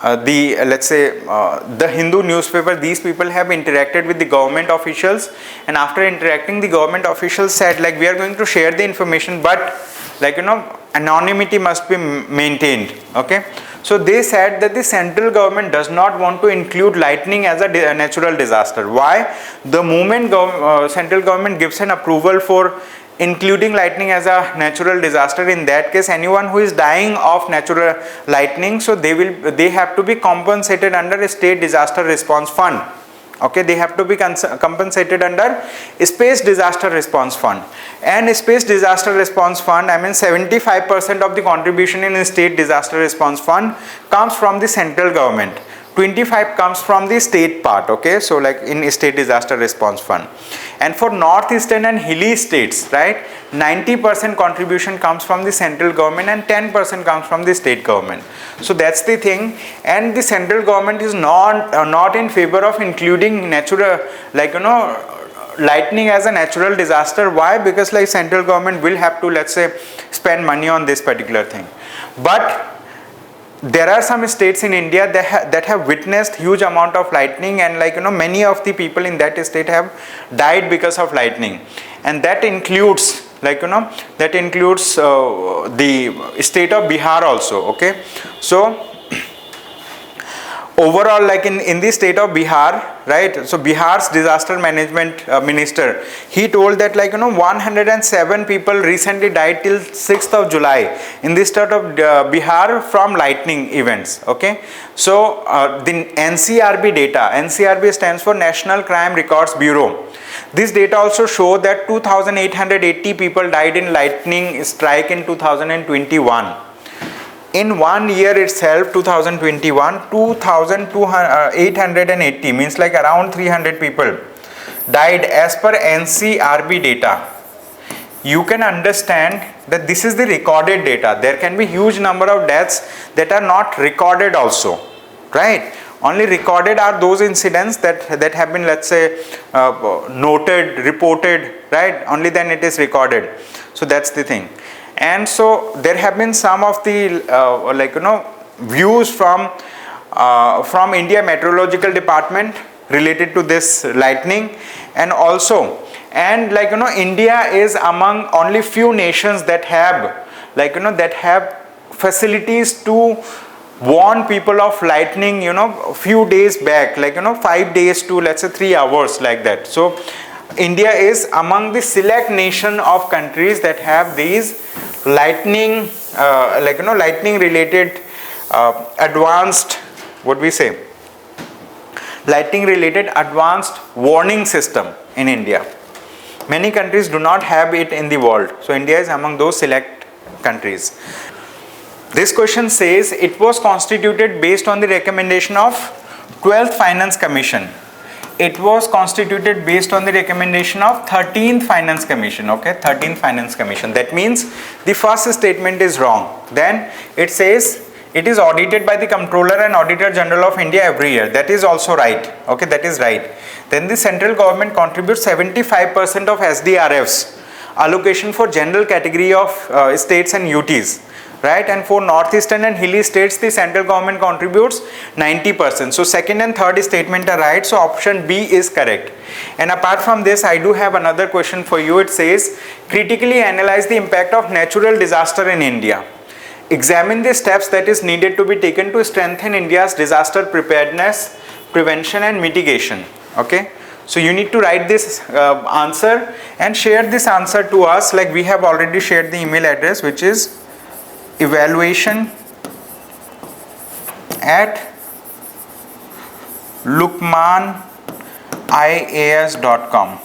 the Hindu newspaper, these people have interacted with the government officials, and after interacting, the government officials said we are going to share the information, but anonymity must be maintained. Okay, so they said that the central government does not want to include lightning as a natural disaster. Why? The moment central government gives an approval for including lightning as a natural disaster, in that case anyone who is dying of natural lightning, so they have to be compensated under a state disaster response fund. Okay, they have to be compensated under space disaster response fund, and space disaster response fund, 75% of the contribution in state disaster response fund comes from the central government, 25 comes from the state part. Okay, so in state disaster response fund. And for northeastern and hilly states, right, 90% contribution comes from the central government and 10% comes from the state government. So that's the thing. And the central government is not in favor of including natural, lightning as a natural disaster. Why? Because central government will have to, let's say, spend money on this particular thing. But there are some states in India that have witnessed huge amount of lightning, and many of the people in that state have died because of lightning, and that includes the state of Bihar also. Okay, so overall, in the state of Bihar, right, so Bihar's disaster management minister, he told that 107 people recently died till 6th of July in the state of Bihar from lightning events. Okay, so the NCRB data, NCRB stands for National Crime Records Bureau. This data also show that 2,880 people died in lightning strike in 2021. In 1 year itself, 2021, 2,880, means around 300 people died as per NCRB data. You can understand that this is the recorded data. There can be huge number of deaths that are not recorded also, right? Only recorded are those incidents that have been, let's say, noted, reported, right? Only then it is recorded. So that's the thing. And so there have been some of the views from India Meteorological Department related to this lightning, and also India is among only few nations that have facilities to warn people of lightning few days back, 5 days to, let's say, 3 hours, like that. So India is among the select nation of countries that have these lightning lightning related advanced, lightning related advanced warning system in India. Many countries do not have it in the world. So India is among those select countries. This question says it was constituted based on the recommendation of 12th Finance Commission. It was constituted based on the recommendation of 13th Finance Commission. Okay, 13th Finance Commission. That means the first statement is wrong. Then it says it is audited by the Comptroller and Auditor General of India every year. That is also right. Okay, that is right. Then the central government contributes 75% of SDRF's allocation for general category of states and UTs. Right, and for northeastern and hilly states the central government contributes 90%. So second and third statement are right, so option B is correct. And apart from this, I do have another question for you. It says critically analyze the impact of natural disaster in India. Examine the steps that is needed to be taken to strengthen India's disaster preparedness, prevention and mitigation. Okay, so you need to write this answer and share this answer to us. Like we have already shared the email address, which is evaluation@lukmaanias.com.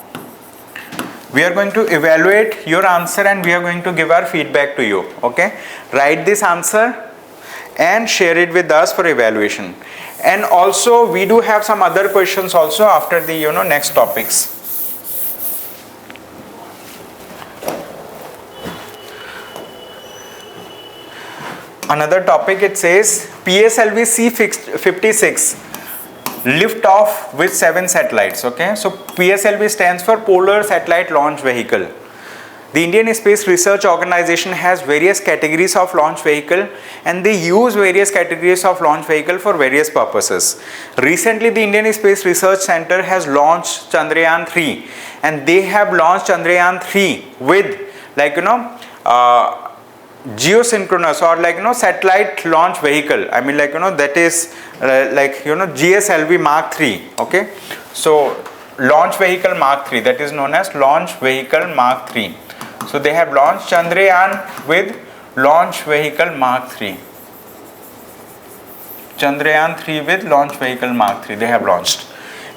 We are going to evaluate your answer and we are going to give our feedback to you. Okay, write this answer and share it with us for evaluation. And also we do have some other questions also after the next topics. Another topic, it says PSLV C56 lift off with 7 satellites. Okay, so PSLV stands for Polar Satellite Launch Vehicle. The Indian Space Research Organization has various categories of launch vehicle and they use various categories of launch vehicle for various purposes. Recently the Indian Space Research Center has launched Chandrayaan 3 and they have launched Chandrayaan 3 with geosynchronous or satellite launch vehicle. I mean that is GSLV Mark 3. Okay, so launch vehicle Mark 3, that is known as launch vehicle Mark 3. So they have launched Chandrayaan with launch vehicle Mark 3. Chandrayaan 3 with launch vehicle Mark 3 they have launched.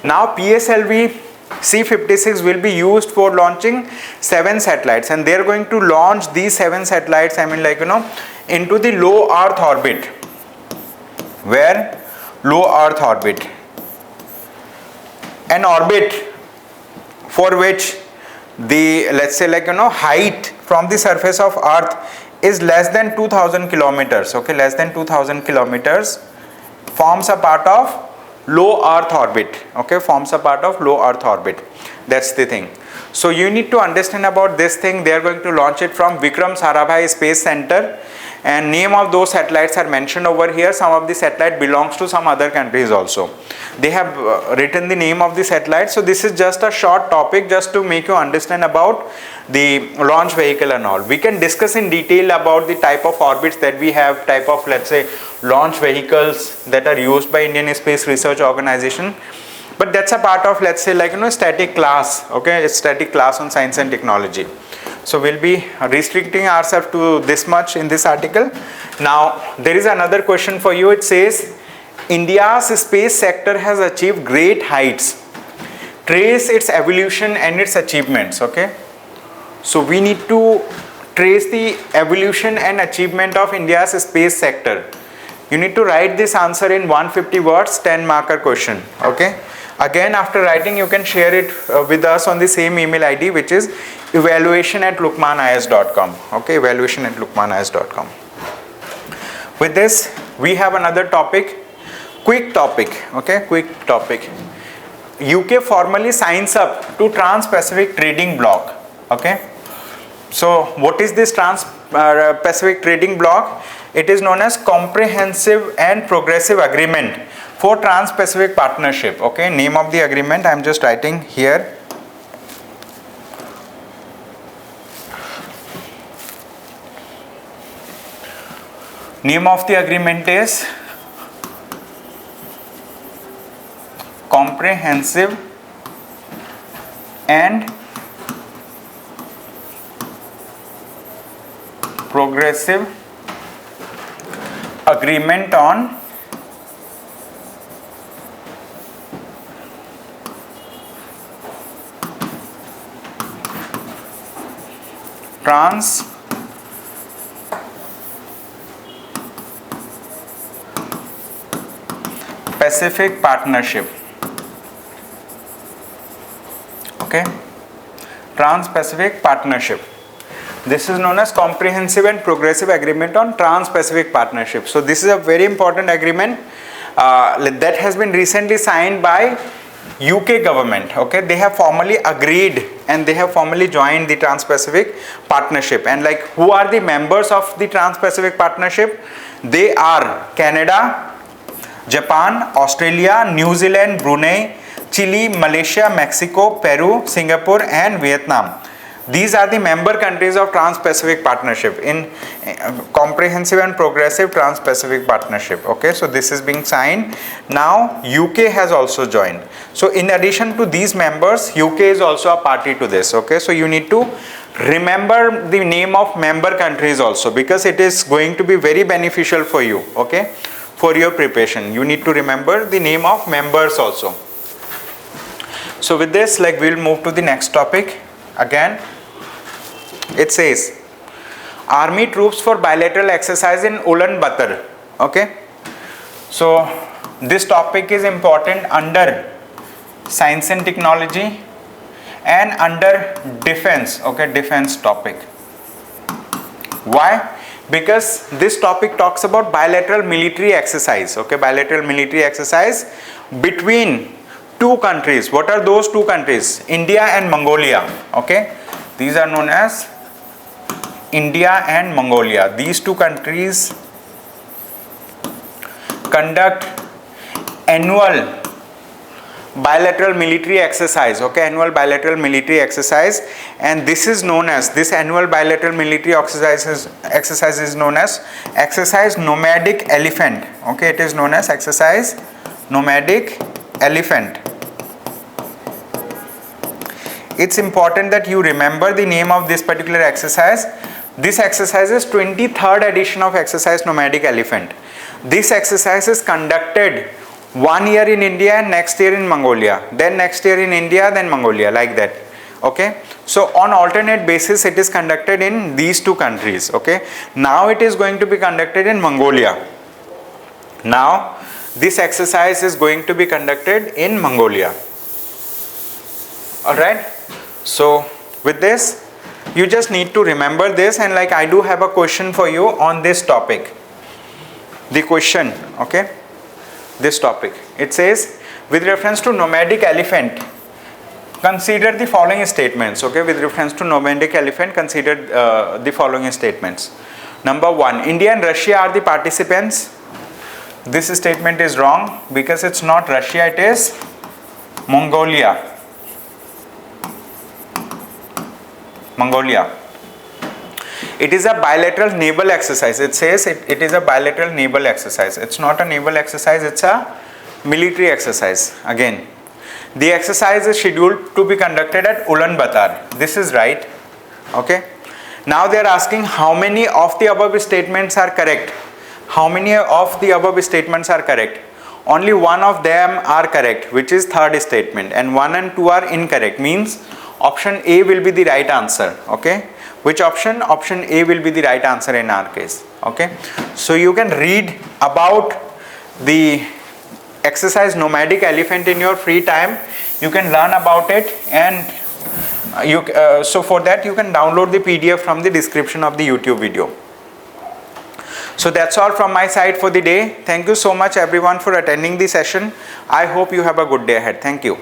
Now PSLV C56 will be used for launching 7 satellites and they are going to launch these 7 satellites into the low Earth orbit. Where? Low Earth orbit. An orbit for which the height from the surface of Earth is less than 2000 kilometers. Okay, less than 2000 kilometers forms a part of low Earth orbit. Okay, forms a part of low Earth orbit. That's the thing. So you need to understand about this thing. They are going to launch it from Vikram Sarabhai Space Center and name of those satellites are mentioned over here. Some of the satellite belongs to some other countries also. They have written the name of the satellite. So this is just a short topic just to make you understand about the launch vehicle and all. We can discuss in detail about the type of orbits that we have, type of launch vehicles that are used by Indian Space Research Organization. But that's a part of static class. Okay, it's static class on science and technology. So we'll be restricting ourselves to this much in this article. Now there is another question for you. It says India's space sector has achieved great heights. Trace its evolution and its achievements. Okay, so we need to trace the evolution and achievement of India's space sector. You need to write this answer in 150 words, 10 marker question. Okay, again after writing you can share it with us on the same email ID, which is evaluation@lukmaanias.com. Okay, evaluation@lukmaanias.com. With this we have another topic, quick topic. Okay, quick topic. UK formally signs up to Trans-Pacific Trading Bloc. Okay, so what is this Trans-Pacific Trading Bloc? It is known as Comprehensive and Progressive Agreement for Trans-Pacific Partnership. Okay, name of the agreement I am just writing here. Name of the agreement is Comprehensive and Progressive Agreement on Trans-Pacific Partnership. Okay, Trans-Pacific Partnership. This is known as Comprehensive and Progressive Agreement on Trans-Pacific Partnership. So this is a very important agreement that has been recently signed by UK government. Okay, they have formally agreed and they have formally joined the Trans-Pacific Partnership. And like, who are the members of the Trans-Pacific Partnership? They are Canada, Japan, Australia, New Zealand, Brunei, Chile, Malaysia, Mexico, Peru, Singapore and Vietnam. These are the member countries of Trans-Pacific Partnership in Comprehensive and Progressive Trans-Pacific Partnership. Okay, so this is being signed. Now UK has also joined. So in addition to these members, UK is also a party to this. Okay, so you need to remember the name of member countries also, because it is going to be very beneficial for you. Okay, for your preparation, you need to remember the name of members also. So with this, like, we'll move to the next topic. Again, it says army troops for bilateral exercise in Ulaanbaatar. Okay, so this topic is important under science and technology and under defense. Okay, defense topic. Why? Because this topic talks about bilateral military exercise. Okay, bilateral military exercise between two countries. What are those two countries? India and Mongolia. Okay, these are known as India and Mongolia. These two countries conduct annual bilateral military exercise. Okay, annual bilateral military exercise, and this is known as, this annual bilateral military exercise is known as exercise Nomadic Elephant. Okay, it is known as exercise Nomadic Elephant. It's important that you remember the name of this particular exercise. This exercise is 23rd edition of exercise Nomadic Elephant. This exercise is conducted 1 year in India and next year in Mongolia, then next year in India, then Mongolia, like that. Okay, so on alternate basis it is conducted in these two countries. Okay, now it is going to be conducted in Mongolia. Now this exercise is going to be conducted in Mongolia. Alright, so with this, you just need to remember this, and like, I do have a question for you on this topic. The question, okay, this topic, it says, with reference to nomadic elephant, consider the following statements. Okay, with reference to nomadic elephant, consider the following statements. Number 1, India and Russia are the participants. This statement is wrong, because it's not Russia, it is Mongolia. Mongolia. It is a bilateral naval exercise. It says it is a bilateral naval exercise. It's not a naval exercise, it's a military exercise. Again, the exercise is scheduled to be conducted at Ulaanbaatar. This is right. Okay. Now they are asking how many of the above statements are correct. How many of the above statements are correct? Only one of them are correct, which is third statement, and 1 and 2 are incorrect. Means option A will be the right answer. Okay, which option? Option A will be the right answer in our case. Okay, so you can read about the exercise Nomadic Elephant in your free time. You can learn about it, and so for that you can download the PDF from the description of the YouTube video. So that's all from my side for the day. Thank you so much everyone for attending the session. I hope you have a good day ahead. Thank you.